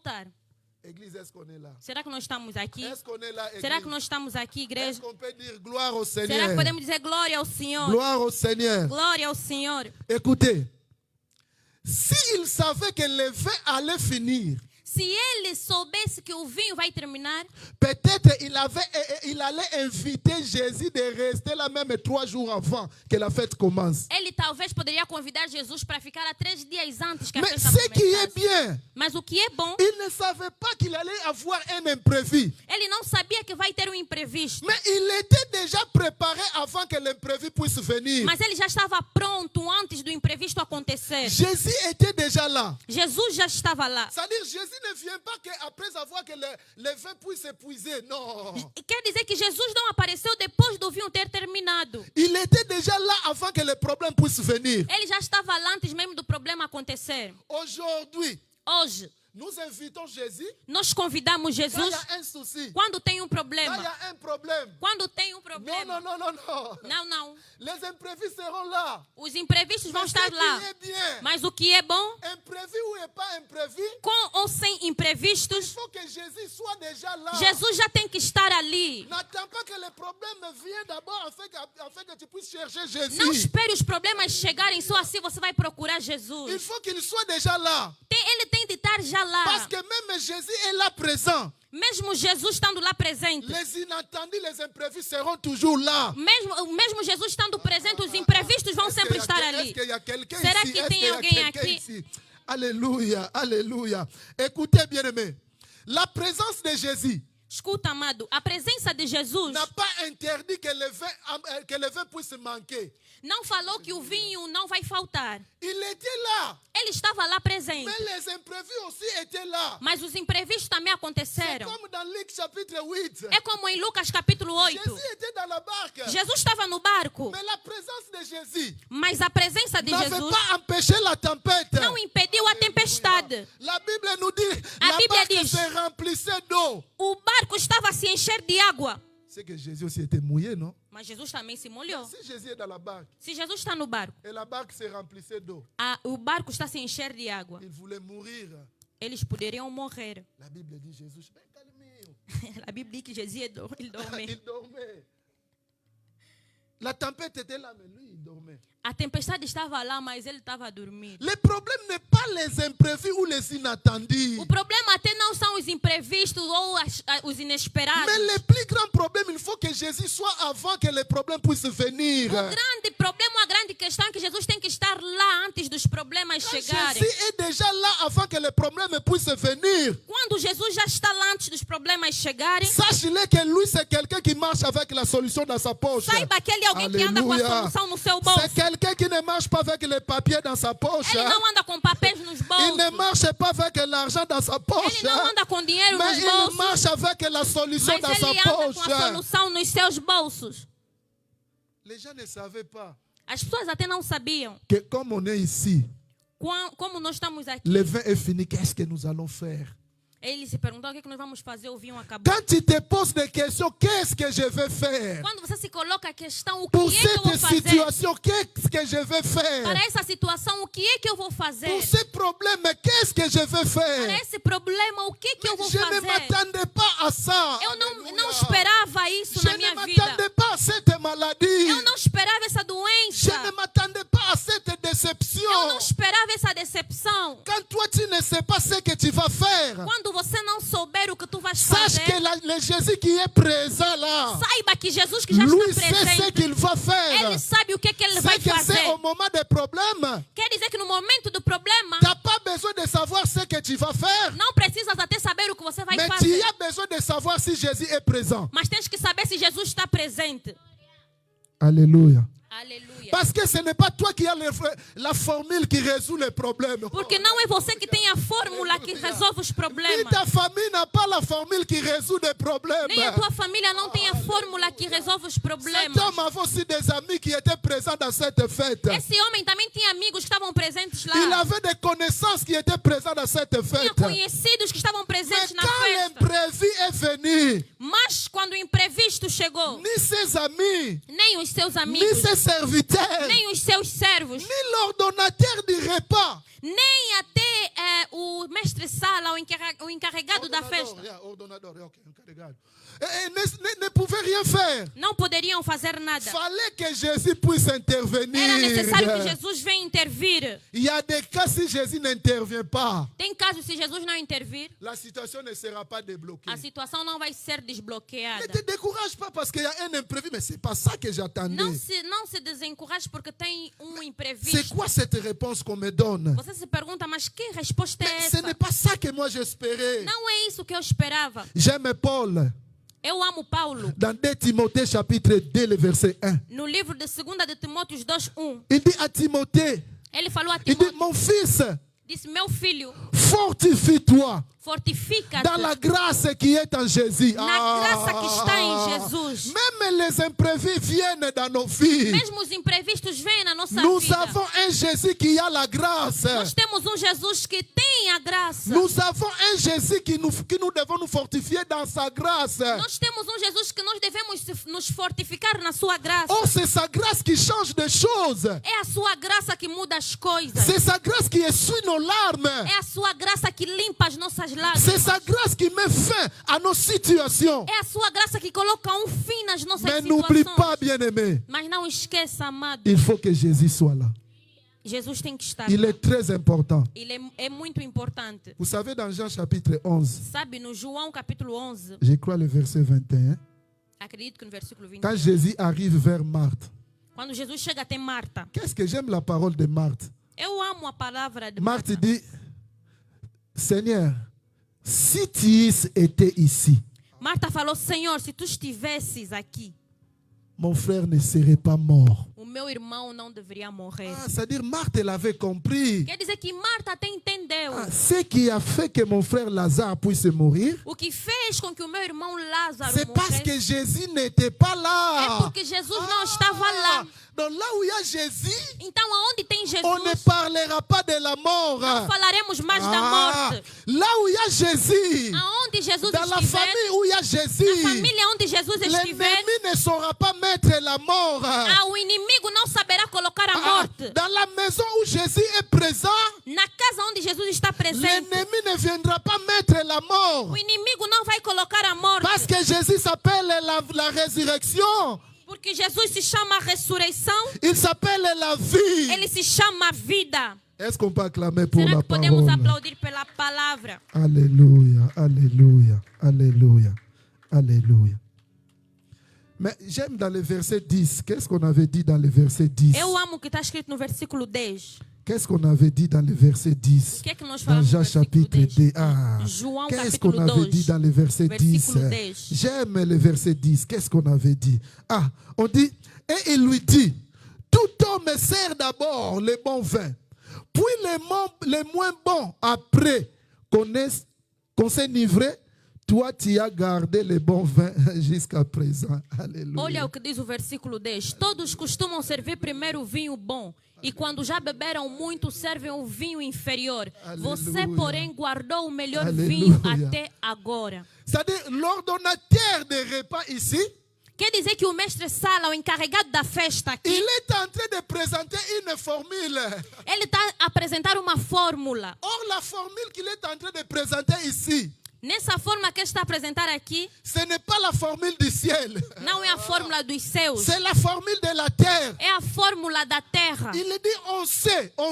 Speaker 1: Église, est-ce qu'on est là?
Speaker 2: Será que nós estamos aqui?
Speaker 1: Est-ce qu'on est là,
Speaker 2: Será que
Speaker 1: Église?
Speaker 2: nós estamos aqui,
Speaker 1: Est-ce
Speaker 2: igreja?
Speaker 1: qu'on peut dire gloire au
Speaker 2: Será que
Speaker 1: Seigneur?
Speaker 2: podemos dizer glória ao Senhor?
Speaker 1: Gloire au Seigneur.
Speaker 2: Glória ao Senhor.
Speaker 1: Écoutez, s'il savait que le vin allait finir,
Speaker 2: Se ele soubesse que o vinho vai terminar,
Speaker 1: peut-être il allait inviter Jésus de rester là même 3 jours avant que la fête commence.
Speaker 2: ele talvez poderia convidar Jesus para ficar há 3 dias antes que a
Speaker 1: Mais
Speaker 2: festa
Speaker 1: ce qui est
Speaker 2: começasse.
Speaker 1: bien,
Speaker 2: Mas o que é bom,
Speaker 1: il ne savait pas qu'il allait avoir un imprévu.
Speaker 2: ele não sabia que vai ter um imprevisto.
Speaker 1: Mais il était déjà préparé avant que l'imprévu puisse venir.
Speaker 2: Mas ele já estava pronto antes do imprevisto acontecer.
Speaker 1: Jésus était déjà là.
Speaker 2: Jesus já estava lá.
Speaker 1: C'est-à-dire, Jésus ne vient pas qu'après avoir que le vin puisse s'épuiser. Non.
Speaker 2: Quer dizer que Jesus não apareceu depois do vinho ter terminado.
Speaker 1: Il était déjà là avant que le problème puisse venir.
Speaker 2: Ele já estava lá antes mesmo do problema acontecer.
Speaker 1: Aujourd'hui,
Speaker 2: Hoje,
Speaker 1: nous invitons Jésus
Speaker 2: nós convidamos
Speaker 1: quand il
Speaker 2: Jesus
Speaker 1: y a un souci,
Speaker 2: quando tem um
Speaker 1: quand il y
Speaker 2: problema.
Speaker 1: a un problème.
Speaker 2: Quando tem um
Speaker 1: Non,
Speaker 2: problema.
Speaker 1: non, non, non, non.
Speaker 2: Não, não.
Speaker 1: Les imprévus seront là.
Speaker 2: Os imprevistos vão
Speaker 1: Mais ce
Speaker 2: estar
Speaker 1: qui
Speaker 2: lá.
Speaker 1: est bien,
Speaker 2: Mas o que é bom,
Speaker 1: imprévu ou pas imprévu,
Speaker 2: com ou sem
Speaker 1: il
Speaker 2: imprevistos,
Speaker 1: faut que Jésus soit déjà là.
Speaker 2: Jesus já tem que estar ali.
Speaker 1: N'attends pas que le problème vienne d'abord afin que tu puisses chercher Jésus.
Speaker 2: Não espere os problemas chegarem só assim você vai procurar
Speaker 1: Il
Speaker 2: Jesus.
Speaker 1: faut qu'il soit déjà là.
Speaker 2: Ele tem de estar já
Speaker 1: Parce
Speaker 2: lá.
Speaker 1: que même Jésus est là présent.
Speaker 2: Mesmo Jesus estando lá presente.
Speaker 1: Les inattendus, les imprévus seront toujours là.
Speaker 2: Mesmo Jesus estando presente, os imprevistos vão sempre estar
Speaker 1: Est-ce
Speaker 2: ali.
Speaker 1: qu'il y a quelqu'un
Speaker 2: Será
Speaker 1: ici?
Speaker 2: que
Speaker 1: Est-ce
Speaker 2: tem
Speaker 1: qu'il y a
Speaker 2: alguém
Speaker 1: quelqu'un
Speaker 2: aqui?
Speaker 1: ici? Alléluia, alléluia. Écoutez, bien-aimés, la présence de Jésus
Speaker 2: Escuta, amado, a presença de Jesus
Speaker 1: n'a pas interdit que le vin puisse manquer.
Speaker 2: não falou que o vinho não vai faltar.
Speaker 1: Il était là,
Speaker 2: Ele estava lá presente.
Speaker 1: mais les imprévus aussi étaient là.
Speaker 2: Mas os imprevistos também
Speaker 1: C'est
Speaker 2: aconteceram.
Speaker 1: comme dans Luc chapitre 8.
Speaker 2: É como em Lucas capítulo 8.
Speaker 1: Jésus était dans la barque,
Speaker 2: Jesus estava no barco,
Speaker 1: mais la présence de Jésus
Speaker 2: mas a presença de
Speaker 1: n'avait
Speaker 2: Jesus
Speaker 1: pas empêché la tempête.
Speaker 2: não impediu a tempestade.
Speaker 1: La Bible nous dit
Speaker 2: A
Speaker 1: la
Speaker 2: Bíblia
Speaker 1: barque
Speaker 2: diz-
Speaker 1: se remplissait d'eau.
Speaker 2: O barco estava a se encher de água.
Speaker 1: C'est que Jésus aussi était mouillé, non?
Speaker 2: Mas Jesus também se molhou.
Speaker 1: Si Jésus est dans la barque
Speaker 2: Se Jesus está no barco,
Speaker 1: et la barque se remplissait d'eau,
Speaker 2: o barco está a se encher de água,
Speaker 1: il voulait mourir.
Speaker 2: eles poderiam morrer.
Speaker 1: La Bible dit Jésus, mais calmez-vous.
Speaker 2: A Bíblia diz que Jesus ele dormait.
Speaker 1: Il dormait. La tempête était là, mais lui, il dormait.
Speaker 2: A tempestade estava lá, mas ele estava a dormir.
Speaker 1: Le problème n'est pas les imprévus ou les inattendus.
Speaker 2: O problema até não são os imprevistos ou os inesperados.
Speaker 1: Mais le plus grand problème, il faut que Jésus soit avant que les problèmes puissent venir.
Speaker 2: O grande problema, a grande questão é que Jesus tem que estar lá antes dos problemas chegarem.
Speaker 1: Jésus est déjà là avant que les problèmes puissent venir.
Speaker 2: Quando Jesus já está lá antes dos problemas chegarem,
Speaker 1: Sache-le que lui, c'est quelqu'un qui marche avec la solution dans sa poche.
Speaker 2: saiba que ele é alguém que anda com a solução no seu bolso.
Speaker 1: C'est quelqu'un qui ne marche pas avec les papiers dans sa poche.
Speaker 2: Ele não anda com papéis nos bolsos.
Speaker 1: Il ne marche pas avec l'argent dans sa poche.
Speaker 2: Ele não anda com dinheiro
Speaker 1: Mais
Speaker 2: nos
Speaker 1: il
Speaker 2: bolsos.
Speaker 1: marche avec la solution dans
Speaker 2: Mas
Speaker 1: sa
Speaker 2: ele anda com a
Speaker 1: poche.
Speaker 2: solução nos seus bolsos.
Speaker 1: Les gens ne savaient pas
Speaker 2: As pessoas até não sabiam.
Speaker 1: que comme on est ici,
Speaker 2: Como nós estamos aqui,
Speaker 1: le vin est fini, qu'est-ce que nous allons faire?
Speaker 2: ele se perguntou o que nós vamos fazer, o vinho acabou.
Speaker 1: Quand tu te poses des questions, qu'est-ce que je vais faire?
Speaker 2: Quando você se coloca a questão, o que
Speaker 1: Pour
Speaker 2: é que eu vou
Speaker 1: cette
Speaker 2: fazer?
Speaker 1: situation, qu'est-ce que je vais
Speaker 2: Para
Speaker 1: faire?
Speaker 2: essa situação, o que é que eu vou fazer?
Speaker 1: Pour ce problème, qu'est-ce que je vais
Speaker 2: Para
Speaker 1: faire?
Speaker 2: esse problema, o que é que eu vou
Speaker 1: Je ne
Speaker 2: fazer?
Speaker 1: m'attendais pas à ça.
Speaker 2: Eu não
Speaker 1: Alléluia.
Speaker 2: esperava isso
Speaker 1: Je
Speaker 2: na
Speaker 1: ne
Speaker 2: minha vida.
Speaker 1: m'attendais pas à cette maladie.
Speaker 2: Eu não esperava essa
Speaker 1: Je
Speaker 2: doença.
Speaker 1: ne m'attendais pas à cette
Speaker 2: Eu
Speaker 1: déception.
Speaker 2: não esperava essa decepção.
Speaker 1: Quand toi, tu ne sais pas ce que tu vas faire,
Speaker 2: Quando você não souber o que tu vais
Speaker 1: sache
Speaker 2: fazer,
Speaker 1: que le Jésus qui est présent là,
Speaker 2: saiba que Jesus que já
Speaker 1: lui
Speaker 2: está
Speaker 1: sait ce
Speaker 2: presente,
Speaker 1: qu'il va faire.
Speaker 2: ele sabe o que é que ele vai
Speaker 1: C'est que c'est
Speaker 2: fazer.
Speaker 1: au moment des problèmes,
Speaker 2: Quer dizer que no momento do problema,
Speaker 1: tu n'as pas besoin de savoir ce que tu vas faire,
Speaker 2: não precisas até saber o que você vai
Speaker 1: mais tu
Speaker 2: fazer.
Speaker 1: as besoin de savoir si Jésus est présent.
Speaker 2: Mas tens que saber se Jesus está presente.
Speaker 1: Alléluia.
Speaker 2: Aleluia.
Speaker 1: Parce que ce n'est pas toi qui as la formule qui résout les problèmes.
Speaker 2: Porque não é você que tem a fórmula que resolve os
Speaker 1: Ni
Speaker 2: problemas.
Speaker 1: ta famille n'a pas la formule qui résout les problèmes.
Speaker 2: Nem a tua família não tem a fórmula que resolve os
Speaker 1: Cet
Speaker 2: problemas.
Speaker 1: homme avait aussi des amis qui étaient présents dans cette fête.
Speaker 2: Esse homem também tinha amigos que estavam presentes
Speaker 1: Il
Speaker 2: lá.
Speaker 1: avait des connaissances qui étaient présents dans cette
Speaker 2: Tinha
Speaker 1: fête.
Speaker 2: conhecidos que estavam
Speaker 1: Mais
Speaker 2: presentes na
Speaker 1: quand
Speaker 2: festa.
Speaker 1: l'imprévu est venu,
Speaker 2: Mas quando o imprevisto chegou,
Speaker 1: ni ses amis,
Speaker 2: nem os seus
Speaker 1: ni
Speaker 2: amigos,
Speaker 1: ses serviteurs,
Speaker 2: nem os seus servos,
Speaker 1: ni l'ordonnateur du repas,
Speaker 2: nem até o mestre-sala, o encarregado da festa,
Speaker 1: ne pouvaient rien faire.
Speaker 2: não poderiam fazer nada.
Speaker 1: Fallait que Jésus puisse intervenir.
Speaker 2: Era necessário que Jesus venha intervir.
Speaker 1: Il y a des cas si Jésus n'intervient pas,
Speaker 2: Tem casos, se Jesus não intervir,
Speaker 1: la situation ne sera pas débloquée.
Speaker 2: a situação não vai ser
Speaker 1: Ne
Speaker 2: desbloqueada.
Speaker 1: te décourage pas parce qu'il y a un imprévu, mais c'est pas ça que j'attendais.
Speaker 2: Não se desencoraje porque tem
Speaker 1: C'est
Speaker 2: imprevisto.
Speaker 1: quoi cette réponse qu'on me donne?
Speaker 2: Você se pergunta, mas que resposta é
Speaker 1: Mais ce
Speaker 2: essa?
Speaker 1: n'est pas ça que moi j'espérais.
Speaker 2: Não é isso que eu esperava.
Speaker 1: J'aime Paul
Speaker 2: Eu amo Paulo.
Speaker 1: dans 2 Timothée chapitre 2, le verset 1.
Speaker 2: No livro de 2 de Timóteos 2:1,
Speaker 1: Il dit à Timothée,
Speaker 2: ele falou a
Speaker 1: il dit,
Speaker 2: Timóteo,
Speaker 1: mon fils,
Speaker 2: disse, meu filho,
Speaker 1: fortifie-toi
Speaker 2: fortifica-te
Speaker 1: dans la grâce qui est en Jésus.
Speaker 2: na graça que está em Jesus.
Speaker 1: Même les imprévus viennent dans nos vies.
Speaker 2: Mesmo os imprevistos vêm na nossa
Speaker 1: Nous
Speaker 2: vida.
Speaker 1: avons un Jésus qui a la grâce.
Speaker 2: Nós temos um Jesus que tem a graça.
Speaker 1: Nous avons un Jésus qui nous devons nous fortifier dans sa grâce.
Speaker 2: Nós temos um Jesus que nós devemos nos fortificar na sua graça.
Speaker 1: Oh, c'est sa grâce qui change des choses.
Speaker 2: É a sua graça que muda as coisas.
Speaker 1: C'est sa grâce qui essuie nos larmes.
Speaker 2: É a sua graça que limpa as nossas
Speaker 1: C'est
Speaker 2: lágrimas.
Speaker 1: sa grâce qui met fin à nos situations.
Speaker 2: É a sua graça que coloca fim nas nossas
Speaker 1: Mais n'oublie
Speaker 2: situações.
Speaker 1: pas, bien-aimé,
Speaker 2: Mas não esqueça, amado,
Speaker 1: il faut que Jésus soit là.
Speaker 2: Jesus tem que estar
Speaker 1: Il
Speaker 2: lá.
Speaker 1: est très important.
Speaker 2: Ele é muito importante.
Speaker 1: Vous savez, dans Jean chapitre 11,
Speaker 2: Sabe, no João capítulo 11,
Speaker 1: je crois le verset 21,
Speaker 2: acredito que no versículo 20,
Speaker 1: quand Jésus arrive vers Marthe,
Speaker 2: quando Jesus chega até Marta,
Speaker 1: qu'est-ce que j'aime la parole de Marthe?
Speaker 2: eu amo a palavra de
Speaker 1: Marthe
Speaker 2: Marta.
Speaker 1: dit, Seigneur, si tu étais ici,
Speaker 2: Marta falou, Senhor, se tu estivesses aqui,
Speaker 1: mon frère ne serait pas mort.
Speaker 2: o meu irmão não deveria morrer.
Speaker 1: C'est-à-dire, Marthe, elle avait compris.
Speaker 2: Quer dizer que Marta até entendeu.
Speaker 1: Ce qui a fait que mon frère Lazare puisse mourir,
Speaker 2: O que fez com que o meu irmão Lázaro
Speaker 1: c'est parce
Speaker 2: morresse
Speaker 1: que Jésus n'était pas
Speaker 2: é
Speaker 1: là.
Speaker 2: porque Jesus não estava lá.
Speaker 1: Donc là où il y a Jésus,
Speaker 2: Então, aonde tem Jesus,
Speaker 1: on ne parlera pas de la mort.
Speaker 2: não falaremos mais da morte.
Speaker 1: Là où il y a Jésus,
Speaker 2: Aonde Jesus
Speaker 1: dans la
Speaker 2: estiver,
Speaker 1: famille où il y a
Speaker 2: na
Speaker 1: Jésus,
Speaker 2: família onde Jesus estiver,
Speaker 1: l'ennemi ne saura pas mettre la mort.
Speaker 2: o inimigo não saberá colocar a morte.
Speaker 1: Dans la maison où Jésus est présent,
Speaker 2: Na casa onde Jesus está presente,
Speaker 1: l'ennemi ne viendra pas mettre la mort.
Speaker 2: o inimigo não vai colocar a morte.
Speaker 1: Parce que Jésus s'appelle la résurrection
Speaker 2: Porque Jesus se chama ressurreição,
Speaker 1: Il s'appelle la vie.
Speaker 2: ele se chama vida.
Speaker 1: Est-ce qu'on peut acclamer pour
Speaker 2: Será
Speaker 1: la
Speaker 2: que podemos
Speaker 1: parole?
Speaker 2: aplaudir pela palavra?
Speaker 1: Alléluia, alléluia, alléluia, alléluia. Mais j'aime dans le verset 10. Qu'est-ce qu'on avait dit dans le verset 10?
Speaker 2: Eu amo o que está escrito no versículo 10.
Speaker 1: Qu'est-ce qu'on avait dit dans le verset 10?
Speaker 2: O que é que nós
Speaker 1: Dans
Speaker 2: falamos no
Speaker 1: Jean
Speaker 2: versículo
Speaker 1: chapitre
Speaker 2: 10?
Speaker 1: 2. Ah,
Speaker 2: João
Speaker 1: qu'est-ce qu'on
Speaker 2: capítulo
Speaker 1: avait
Speaker 2: 2,
Speaker 1: dit dans le verset 10?
Speaker 2: versículo 10.
Speaker 1: J'aime le verset 10. Qu'est-ce qu'on avait dit? Ah, on dit, et il lui dit, tout homme sert d'abord le bon vin, puis les moins bons après qu'on s'enivre. Toi, tu as gardé le bon vin jusqu'à présent. Alléluia.
Speaker 2: Olha o que diz o versículo 10. Todos costumam servir primeiro o vinho bom, e quando já beberam muito, servem o vinho inferior.
Speaker 1: Aleluia.
Speaker 2: Você, porém, guardou o melhor
Speaker 1: Aleluia.
Speaker 2: vinho até agora.
Speaker 1: C'est-à-dire, l'ordonnateur des repas ici,
Speaker 2: Quer dizer que o mestre Sala, o encarregado da festa aqui,
Speaker 1: il est en train de présenter une formule.
Speaker 2: ele está a apresentar uma fórmula.
Speaker 1: Or, la formule qu'il est en train de présenter ici,
Speaker 2: Nessa fórmula que ele está a apresentar aqui,
Speaker 1: ce n'est pas la formule du ciel.
Speaker 2: não é a fórmula dos céus,
Speaker 1: C'est la formule de la terre.
Speaker 2: é a fórmula da terra.
Speaker 1: Il dit, on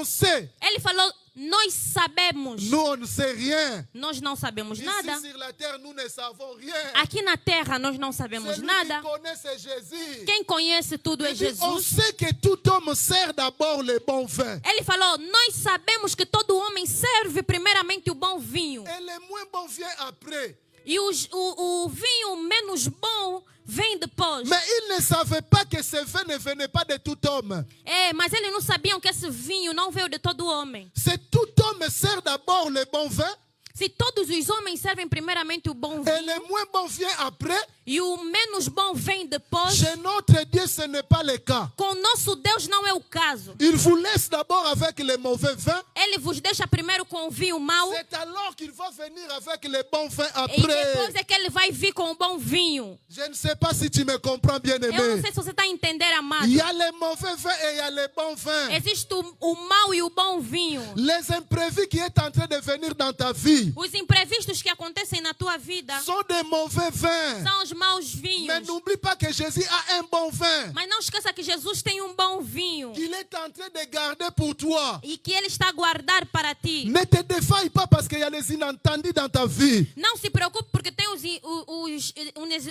Speaker 1: sait.
Speaker 2: Ele falou, nós sabemos.
Speaker 1: Nous, on ne sait rien.
Speaker 2: Nós não sabemos
Speaker 1: Ici,
Speaker 2: nada.
Speaker 1: sur la terre, nous ne savons rien.
Speaker 2: Aqui na terra nós não sabemos
Speaker 1: Celui
Speaker 2: nada.
Speaker 1: qui connaît, c'est Jésus.
Speaker 2: Quem conhece tudo é
Speaker 1: Il dit, on
Speaker 2: Jesus.
Speaker 1: sait que tout homme sert d'abord le bon vin.
Speaker 2: Ele falou, nós sabemos que todo homem serve primeiramente o bom vinho.
Speaker 1: Et le moins bon vient après.
Speaker 2: E o vinho menos bom vem depois.
Speaker 1: Mais ils ne savaient pas que ce vin ne venait pas de tout homme.
Speaker 2: É, mas eles não sabiam que esse vinho não veio de todo homem.
Speaker 1: C'est tout homme sert d'abord le bon vin.
Speaker 2: Se todos os homens servem primeiramente o bom
Speaker 1: Et
Speaker 2: vinho
Speaker 1: le moins bon vient après.
Speaker 2: e o menos bom vem depois,
Speaker 1: Chez notre Dieu, ce n'est pas le cas.
Speaker 2: com nosso Deus não é o caso.
Speaker 1: Il vous laisse d'abord avec le mauvais vin.
Speaker 2: Ele vos deixa primeiro com o vinho mau
Speaker 1: C'est alors qu'il va venir avec le bon vin
Speaker 2: e depois
Speaker 1: après.
Speaker 2: é que ele vai vir com o bom vinho.
Speaker 1: Je ne sais pas si tu me comprends,
Speaker 2: Eu não
Speaker 1: bien-aimé.
Speaker 2: sei se você está a entender, amado.
Speaker 1: Il y a le mauvais vin et il y a le bon vin.
Speaker 2: Existe o mau e o bom vinho.
Speaker 1: Les imprévus qui sont en train de venir dans ta vie
Speaker 2: Os imprevistos que acontecem na tua vida
Speaker 1: sont des mauvais vins.
Speaker 2: são os maus vinhos.
Speaker 1: Mais n'oublie pas que Jésus a un bon vin
Speaker 2: Mas não esqueça que Jesus tem um bom vinho
Speaker 1: qu'il est en train de garder pour toi.
Speaker 2: e que Ele está a guardar para ti.
Speaker 1: Ne te défaille pas parce qu'il y a les inentendus dans ta vie.
Speaker 2: Não se preocupe porque tem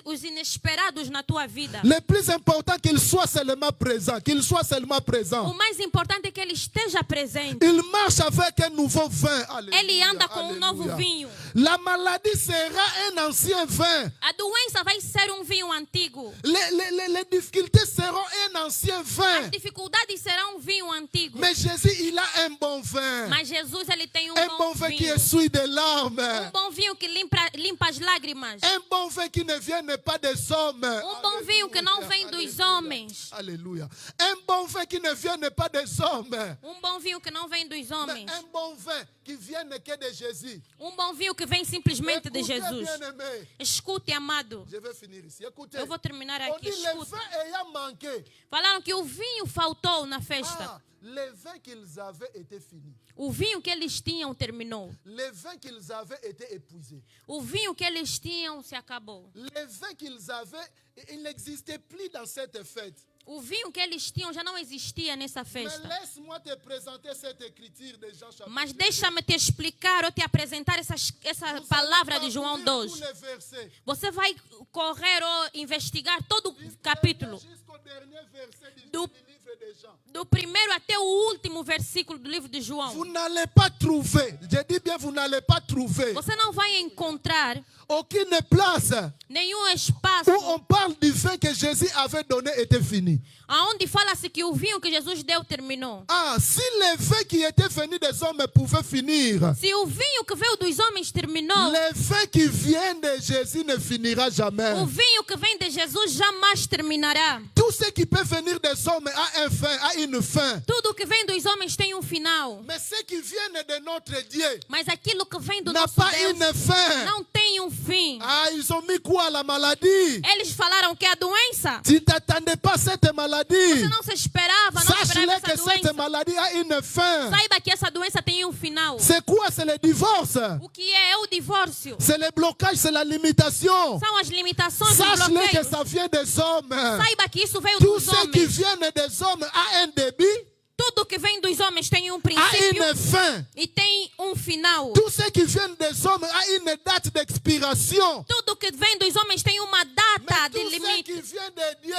Speaker 2: os inesperados na tua vida.
Speaker 1: Le plus important, qu'il soit seulement présent. Qu'il soit seulement
Speaker 2: O
Speaker 1: présent.
Speaker 2: mais importante é que Ele esteja presente.
Speaker 1: Il marche avec un nouveau vin. Alléluia,
Speaker 2: Ele anda com um novo
Speaker 1: alléluia.
Speaker 2: vinho.
Speaker 1: La maladie sera un ancien vin.
Speaker 2: A doença vai ser um vinho antigo.
Speaker 1: Les difficultés seront un ancien
Speaker 2: As
Speaker 1: vin.
Speaker 2: dificuldades serão um vinho antigo.
Speaker 1: Mais Jésus, il a un bon vin.
Speaker 2: Mas Jesus, Ele tem um
Speaker 1: Un
Speaker 2: bom
Speaker 1: bon vin qui
Speaker 2: vinho.
Speaker 1: essuie des
Speaker 2: Um
Speaker 1: larmes.
Speaker 2: bom vinho que limpa as lágrimas.
Speaker 1: Un bon vin qui ne vient pas des hommes.
Speaker 2: Um bom vinho que não vem dos homens.
Speaker 1: Alléluia. Un bon vin qui ne vient pas des hommes.
Speaker 2: Um bom vinho que não vem dos
Speaker 1: Mais
Speaker 2: homens.
Speaker 1: un bon vin qui vient que de Jésus.
Speaker 2: Um bom vinho que vem simplesmente de
Speaker 1: Écoutez,
Speaker 2: Jesus.
Speaker 1: bien-aimé.
Speaker 2: Escute, amado.
Speaker 1: Je vais finir ici. Écoutez.
Speaker 2: Eu vou terminar
Speaker 1: On
Speaker 2: aqui.
Speaker 1: dit le
Speaker 2: Escute.
Speaker 1: vin ayant manqué.
Speaker 2: Falaram que o vinho faltou na festa.
Speaker 1: Ah, le vin qu'ils avaient était fini.
Speaker 2: O vinho que eles tinham terminou.
Speaker 1: Le vin qu'ils avaient était épuisé.
Speaker 2: O vinho que eles tinham se acabou.
Speaker 1: Le vin qu'ils avaient, il n'existait plus dans cette fête.
Speaker 2: O vinho que eles tinham já não existia nessa
Speaker 1: Mais
Speaker 2: festa.
Speaker 1: laisse-moi te présenter cette écriture de Jean chapitre.
Speaker 2: Mas deixa-me te explicar ou te apresentar essa
Speaker 1: Vous
Speaker 2: palavra
Speaker 1: allez
Speaker 2: de João
Speaker 1: parcourir
Speaker 2: 2.
Speaker 1: tous les versets.
Speaker 2: Você vai correr ou investigar todo o capítulo.
Speaker 1: Jusqu'au dernier verset du
Speaker 2: Do-
Speaker 1: livre de Jean.
Speaker 2: Do primeiro até o último versículo do livro de João.
Speaker 1: Vous n'allez pas trouver, je dis bien, vous n'allez pas trouver
Speaker 2: Você não vai encontrar
Speaker 1: aucune place
Speaker 2: nenhum espaço
Speaker 1: où on parle du vin que Jésus avait donné était fini.
Speaker 2: aonde fala-se que o vinho que Jesus deu terminou.
Speaker 1: Ah, si le vin qui était venu des hommes pouvait finir,
Speaker 2: Se o vinho que veio dos homens terminou,
Speaker 1: le vin qui vient de Jésus ne finira jamais.
Speaker 2: o vinho que vem de Jesus jamais terminará.
Speaker 1: Tout ce qui peut venir des hommes a un fin, a une fin.
Speaker 2: Tudo que vem dos homens tem um final.
Speaker 1: Mais ce qui vient de notre Dieu
Speaker 2: Mas aquilo que vem do
Speaker 1: n'a
Speaker 2: nosso
Speaker 1: pas
Speaker 2: Deus
Speaker 1: une fin.
Speaker 2: não tem tem um fim.
Speaker 1: Ah, ils ont mis quoi à la maladie?
Speaker 2: Eles falaram que a doença,
Speaker 1: Tu ne t'attendais pas à cette maladie.
Speaker 2: você não se esperava, não esperava
Speaker 1: Sache-le
Speaker 2: essa
Speaker 1: que cette
Speaker 2: doença.
Speaker 1: maladie a une fin.
Speaker 2: Saiba que essa doença tem um final.
Speaker 1: C'est quoi? C'est le divorce.
Speaker 2: O que é o divórcio?
Speaker 1: C'est le blocage, c'est la limitation.
Speaker 2: São as limitações, os
Speaker 1: Sache-le que
Speaker 2: bloqueios.
Speaker 1: ça vient des hommes.
Speaker 2: Saiba que isso veio
Speaker 1: Tout
Speaker 2: dos
Speaker 1: ce qui
Speaker 2: homens.
Speaker 1: vient des hommes a un début,
Speaker 2: Tudo que vem dos homens tem um
Speaker 1: a
Speaker 2: princípio
Speaker 1: une fin.
Speaker 2: e tem um final.
Speaker 1: Tout ce qui vient des hommes a une date d'expiration.
Speaker 2: Tudo que vem dos homens tem uma
Speaker 1: Mais
Speaker 2: data de
Speaker 1: tout ce
Speaker 2: limite.
Speaker 1: qui vient de Dieu,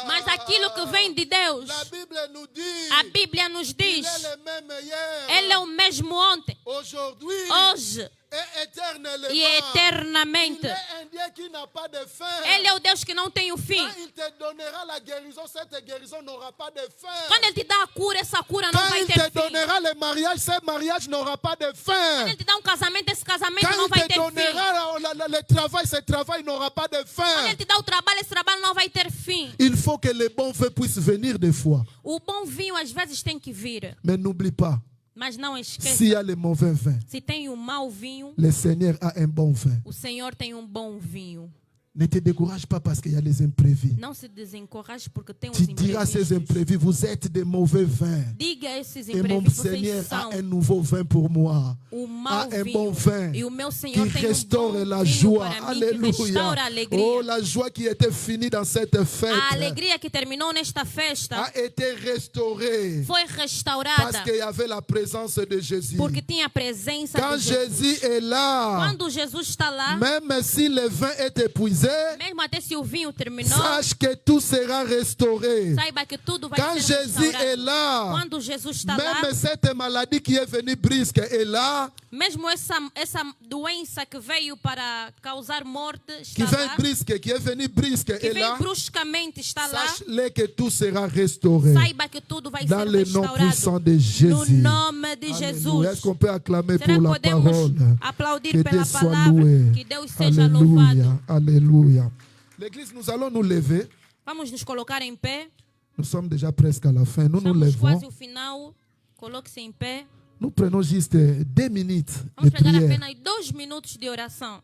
Speaker 2: Mas aquilo que vem de Deus,
Speaker 1: la Bible nous dit,
Speaker 2: a Bíblia nos
Speaker 1: il
Speaker 2: diz,
Speaker 1: est le même hier,
Speaker 2: Ele é o mesmo ontem,
Speaker 1: aujourd'hui
Speaker 2: hoje
Speaker 1: et éternellement.
Speaker 2: e eternamente.
Speaker 1: Il est un Dieu qui n'a pas de fin.
Speaker 2: Ele é o Deus que não tem o fim.
Speaker 1: Quand il te donnera la guérison, cette guérison n'aura pas de fin.
Speaker 2: Quando Ele te dá a cura, essa cura não
Speaker 1: Quand
Speaker 2: vai
Speaker 1: il
Speaker 2: ter
Speaker 1: te
Speaker 2: fim.
Speaker 1: donnera le mariage, ce mariage n'aura pas de
Speaker 2: Quando
Speaker 1: fin.
Speaker 2: Ele te dá um casamento, esse casamento
Speaker 1: Quand
Speaker 2: não
Speaker 1: il
Speaker 2: vai
Speaker 1: te
Speaker 2: ter fim.
Speaker 1: donnera le travail, ce travail n'aura pas de
Speaker 2: Quando
Speaker 1: fin.
Speaker 2: Ele te dá o trabalho, esse trabalho não vai ter fim.
Speaker 1: Il faut que les bons vœux puissent venir des fois.
Speaker 2: O bom vinho às vezes tem que vir,
Speaker 1: Mais n'oublie pas,
Speaker 2: mas não esqueça.
Speaker 1: s'il y a le mauvais vin,
Speaker 2: Se tem um mau vinho,
Speaker 1: le Seigneur a un bon vin.
Speaker 2: o Senhor tem um bom vinho.
Speaker 1: Ne te décourage pas parce qu'il y a les imprévus.
Speaker 2: Não se desencoraje porque tem os
Speaker 1: Tu diras à ces
Speaker 2: imprevistos.
Speaker 1: imprévus, vous êtes des mauvais vins.
Speaker 2: Diga a esses
Speaker 1: Et mon
Speaker 2: imprevistos,
Speaker 1: Seigneur
Speaker 2: vocês
Speaker 1: a
Speaker 2: são
Speaker 1: un nouveau vin pour moi.
Speaker 2: o
Speaker 1: A
Speaker 2: mau
Speaker 1: un
Speaker 2: vinho.
Speaker 1: bon vin
Speaker 2: E o meu
Speaker 1: qui
Speaker 2: Senhor tem um
Speaker 1: restaure
Speaker 2: bom
Speaker 1: la
Speaker 2: vinho
Speaker 1: joie.
Speaker 2: para mim, que restaura a
Speaker 1: Alléluia.
Speaker 2: alegria.
Speaker 1: Oh, la joie qui était finie dans cette fête
Speaker 2: A alegria que terminou nesta festa
Speaker 1: a été restaurée
Speaker 2: foi
Speaker 1: parce
Speaker 2: restaurada
Speaker 1: qu'il y avait la présence de Jésus.
Speaker 2: porque tinha a presença
Speaker 1: Quand
Speaker 2: de Jesus.
Speaker 1: Jésus est là,
Speaker 2: Quando Jesus está lá,
Speaker 1: même si le vin est épuisé,
Speaker 2: mesmo até se o vinho terminou,
Speaker 1: sache que tout sera restauré.
Speaker 2: saiba que tudo vai
Speaker 1: Quand
Speaker 2: ser
Speaker 1: Jésus est
Speaker 2: restaurado.
Speaker 1: là,
Speaker 2: Quando Jesus está lá,
Speaker 1: même cette maladie qui est venue brisque est là,
Speaker 2: mesmo essa doença que veio para causar morte
Speaker 1: qui
Speaker 2: está
Speaker 1: vient
Speaker 2: lá,
Speaker 1: brisque, qui est venue brisque
Speaker 2: que
Speaker 1: est là,
Speaker 2: vem bruscamente está lá,
Speaker 1: sache-le que tout sera restauré
Speaker 2: saiba que tudo vai
Speaker 1: dans
Speaker 2: ser
Speaker 1: le nom puissant
Speaker 2: restaurado
Speaker 1: de
Speaker 2: no
Speaker 1: Jésus.
Speaker 2: nome de
Speaker 1: Alléluia.
Speaker 2: Jesus.
Speaker 1: Est-ce qu'on peut acclamer
Speaker 2: Será
Speaker 1: pour
Speaker 2: que
Speaker 1: la
Speaker 2: podemos
Speaker 1: parole?
Speaker 2: aplaudir
Speaker 1: Que
Speaker 2: pela
Speaker 1: Dieu soit
Speaker 2: palavra?
Speaker 1: loué.
Speaker 2: Que Deus seja louvado.
Speaker 1: Alléluia. Alléluia. L'église, nous allons nous lever.
Speaker 2: Vamos nos colocar em pé.
Speaker 1: Nous sommes déjà presque à la fin. Nous nous
Speaker 2: Estamos
Speaker 1: levons.
Speaker 2: quase ao final. Coloque-se em pé.
Speaker 1: Nous prenons juste 2 minutes de
Speaker 2: Vamos pegar
Speaker 1: prière.
Speaker 2: apenas 2 minutos de oração.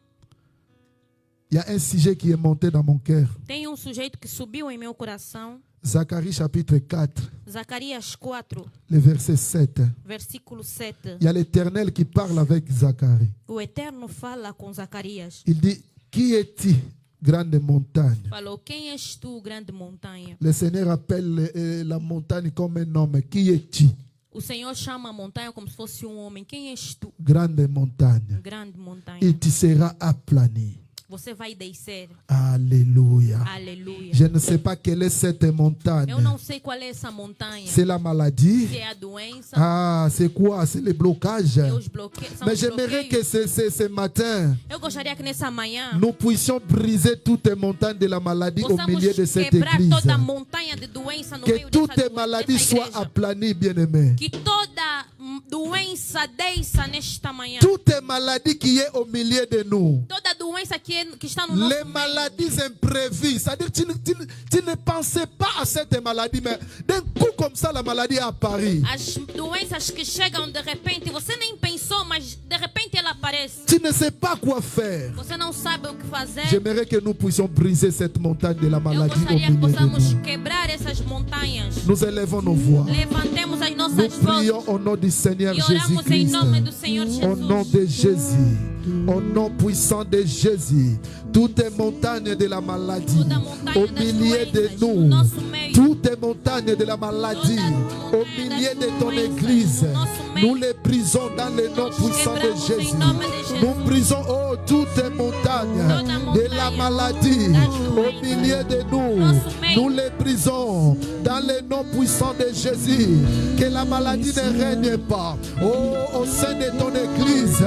Speaker 1: Il y a un sujet qui est monté dans mon cœur.
Speaker 2: Tem um sujeito que subiu em meu coração.
Speaker 1: Zacharie chapitre 4,
Speaker 2: Zacarias 4,
Speaker 1: le verset 7.
Speaker 2: versículo 7.
Speaker 1: Il y a l'Éternel qui parle avec Zacharie.
Speaker 2: O Eterno fala com Zacarias.
Speaker 1: Il dit, qui es-tu, grande montagne?
Speaker 2: Falou, quem és tu, grande montanha?
Speaker 1: Le Seigneur appelle la montagne comme un homme. Qui es-tu,
Speaker 2: O Senhor chama a montanha como se fosse um homem. Quem és tu,
Speaker 1: grande montagne?
Speaker 2: grande montanha?
Speaker 1: Et tu seras aplani.
Speaker 2: Você vai descer.
Speaker 1: Alléluia.
Speaker 2: Aleluia.
Speaker 1: Je ne sais pas quelle est cette montagne.
Speaker 2: Eu não sei qual é essa montanha.
Speaker 1: C'est la maladie.
Speaker 2: Se é a doença,
Speaker 1: Ah, c'est quoi? C'est le blocage.
Speaker 2: é os bloqueios. São
Speaker 1: Mais
Speaker 2: os
Speaker 1: j'aimerais que
Speaker 2: bloqueios.
Speaker 1: ce matin,
Speaker 2: Eu gostaria que nessa manhã
Speaker 1: nous puissions briser toutes les montagnes de la maladie au milieu de
Speaker 2: possamos
Speaker 1: cette
Speaker 2: quebrar
Speaker 1: église.
Speaker 2: toda a montanha de doença no
Speaker 1: Que
Speaker 2: meio
Speaker 1: toutes les
Speaker 2: dessa
Speaker 1: maladies soient
Speaker 2: igreja.
Speaker 1: aplanies, bien-aimés.
Speaker 2: Que toda doença desça nesta manhã.
Speaker 1: Toutes les maladies qui est au milieu de nous.
Speaker 2: Toda doença que está no nosso
Speaker 1: Les maladies imprévues, c'est-à-dire tu ne pensais pas à cette maladie, mais d'un coup comme ça, la maladie est apparue.
Speaker 2: As doenças que chegam de repente, você nem pensou, mas de repente ela aparece.
Speaker 1: Tu ne sais pas quoi faire.
Speaker 2: Você não sabe o que fazer.
Speaker 1: J'aimerais que nous puissions briser cette montagne de la
Speaker 2: Eu
Speaker 1: maladie au
Speaker 2: gostaria que
Speaker 1: milieu de
Speaker 2: possamos
Speaker 1: nous.
Speaker 2: quebrar essas montanhas.
Speaker 1: Nous élevons nos voix.
Speaker 2: Levantemos as
Speaker 1: Nous
Speaker 2: nossas
Speaker 1: prions
Speaker 2: vozes
Speaker 1: au nom du Seigneur
Speaker 2: e oramos em
Speaker 1: Jésus-Christ.
Speaker 2: nome do Senhor
Speaker 1: Au nom
Speaker 2: Jesus.
Speaker 1: de Jésus, au nom puissant de Jésus, toutes les montagnes de la maladie
Speaker 2: Toda montanha
Speaker 1: au
Speaker 2: das
Speaker 1: milieu de
Speaker 2: doenças no
Speaker 1: nous,
Speaker 2: nosso meio.
Speaker 1: toutes les montagnes de la maladie
Speaker 2: Toda
Speaker 1: au
Speaker 2: montanha
Speaker 1: milieu
Speaker 2: das
Speaker 1: de ton
Speaker 2: doenças
Speaker 1: église,
Speaker 2: no nosso meio.
Speaker 1: nous les brisons dans le nom
Speaker 2: Nós
Speaker 1: puissant de
Speaker 2: quebramos em
Speaker 1: Jésus.
Speaker 2: nome de Jesus.
Speaker 1: Nous brisons oh, toutes les montagnes
Speaker 2: Toda
Speaker 1: de la
Speaker 2: montanha
Speaker 1: maladie
Speaker 2: das
Speaker 1: au
Speaker 2: doenças
Speaker 1: milieu de nous.
Speaker 2: nosso meio.
Speaker 1: Nous les brisons dans le nom puissant de Jésus. Que la maladie ne règne pas au sein de ton église.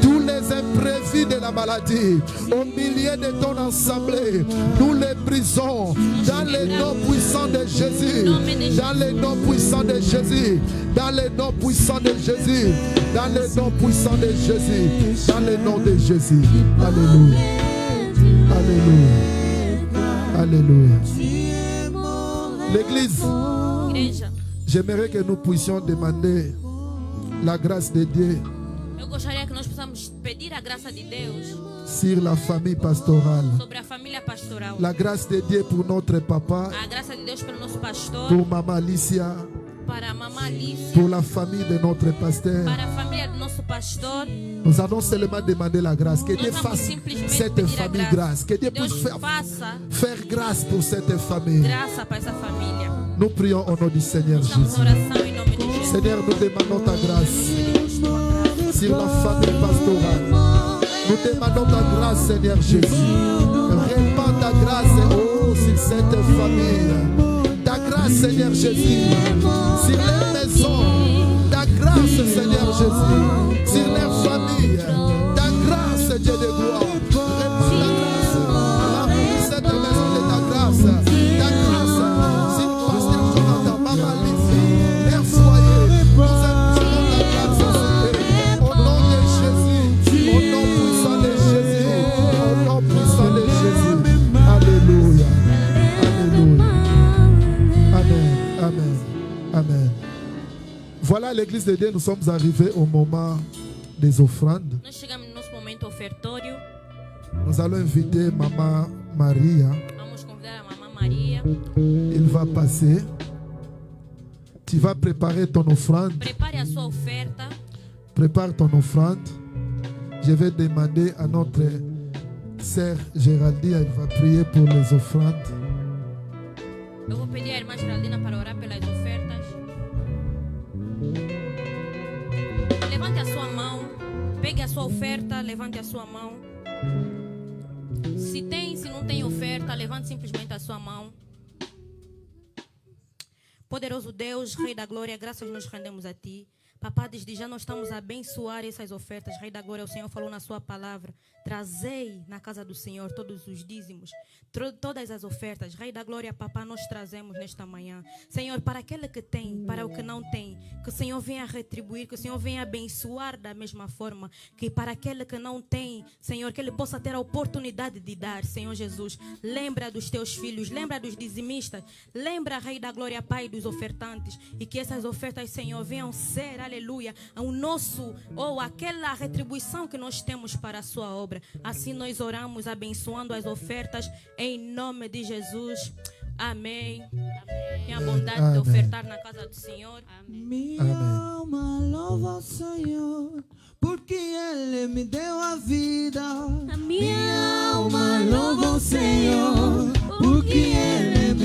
Speaker 1: Tous les imprévus de la maladie au milieu de ton assemblée, nous les brisons dans le nom puissant de Jésus. Dans le nom puissant de Jésus. Dans le nom puissant de Jésus. Dans le nom puissant de Jésus. Dans le nom de Jésus. Alléluia. Alléluia. Alléluia. L'église,
Speaker 2: Igreja,
Speaker 1: j'aimerais que nous puissions demander la grâce de Dieu
Speaker 2: Eu gostaria que nós possamos pedir a graça de Deus
Speaker 1: sur la famille pastorale.
Speaker 2: sobre a família pastoral.
Speaker 1: La grâce de Dieu pour notre papa,
Speaker 2: A graça de Deus pelo nosso pastor,
Speaker 1: pour Maman Alicia,
Speaker 2: para a mamãe Alicia,
Speaker 1: pour la famille de notre pasteur.
Speaker 2: para a família do nosso pastor.
Speaker 1: Nous allons seulement demander la grâce. Que Dieu
Speaker 2: Nós vamos
Speaker 1: fasse
Speaker 2: simplesmente
Speaker 1: cette
Speaker 2: pedir a
Speaker 1: famille
Speaker 2: graça.
Speaker 1: grâce. Que Dieu
Speaker 2: Deus
Speaker 1: puisse
Speaker 2: faça
Speaker 1: faire grâce pour cette famille.
Speaker 2: graça para essa família.
Speaker 1: Nous prions au nom du Seigneur
Speaker 2: Estamos
Speaker 1: Jésus.
Speaker 2: em oração em nome de Jesus.
Speaker 1: Seigneur, nous demandons ta grâce
Speaker 2: Pedimos tua graça.
Speaker 1: sur la famille pastorale. Nous demandons ta grâce, Seigneur Jésus. Répands ta grâce sur cette famille. Ta grâce, Seigneur Jésus, sur les maisons. Ta grâce, Seigneur Jésus, sur les familles. Ta grâce, Dieu de gloire. Répands ta grâce. Remplis cette maison de ta grâce. Ta grâce sur Pasteur Jonathan, Maman Alicia, leur foyer. Nous implorons ta grâce, Seigneur. Au nom de Jésus. Au nom puissant de Jésus. Au nom puissant de Jésus. Alléluia. Alléluia. Amen. Amen. Amen. Voilà l'église de Dieu, nous sommes arrivés au moment des offrandes.
Speaker 2: Nós chegamos no nosso momento ofertório.
Speaker 1: Nous allons inviter Maman Maria.
Speaker 2: Vamos convidar a mamãe Maria.
Speaker 1: Il va passer. Tu vas préparer ton offrande.
Speaker 2: Prepare a sua oferta.
Speaker 1: Prépare ton offrande. Je vais demander à notre sœur Géraldine, elle va prier pour les offrandes.
Speaker 2: Eu vou pedir à irmã Geraldina para orar pelas ofertas. Levante a sua mão. Pegue a sua oferta. Levante a sua mão. Se tem, se não tem oferta, levante simplesmente a sua mão. Poderoso Deus, Rei da Glória, graças nos rendemos a Ti. Papá, desde já nós estamos a abençoar essas ofertas. Rei da Glória, o Senhor falou na sua palavra. Trazei na casa do Senhor todos os dízimos, todas as ofertas. Rei da Glória, papá, nós trazemos nesta manhã. Senhor, para aquele que tem, para o que não tem, que o Senhor venha retribuir, que o Senhor venha abençoar da mesma forma. Que para aquele que não tem, Senhor, que ele possa ter a oportunidade de dar. Senhor Jesus, lembra dos teus filhos, lembra dos dizimistas, lembra, Rei da Glória, Pai, dos ofertantes. E que essas ofertas, Senhor, venham ser, aleluia, o nosso, ou aquela retribuição que nós temos para a sua obra. Assim nós oramos, abençoando as ofertas em nome de Jesus. Amém. Tenha a bondade de ofertar na casa do Senhor.
Speaker 3: Minha alma louva o Senhor, porque Ele me deu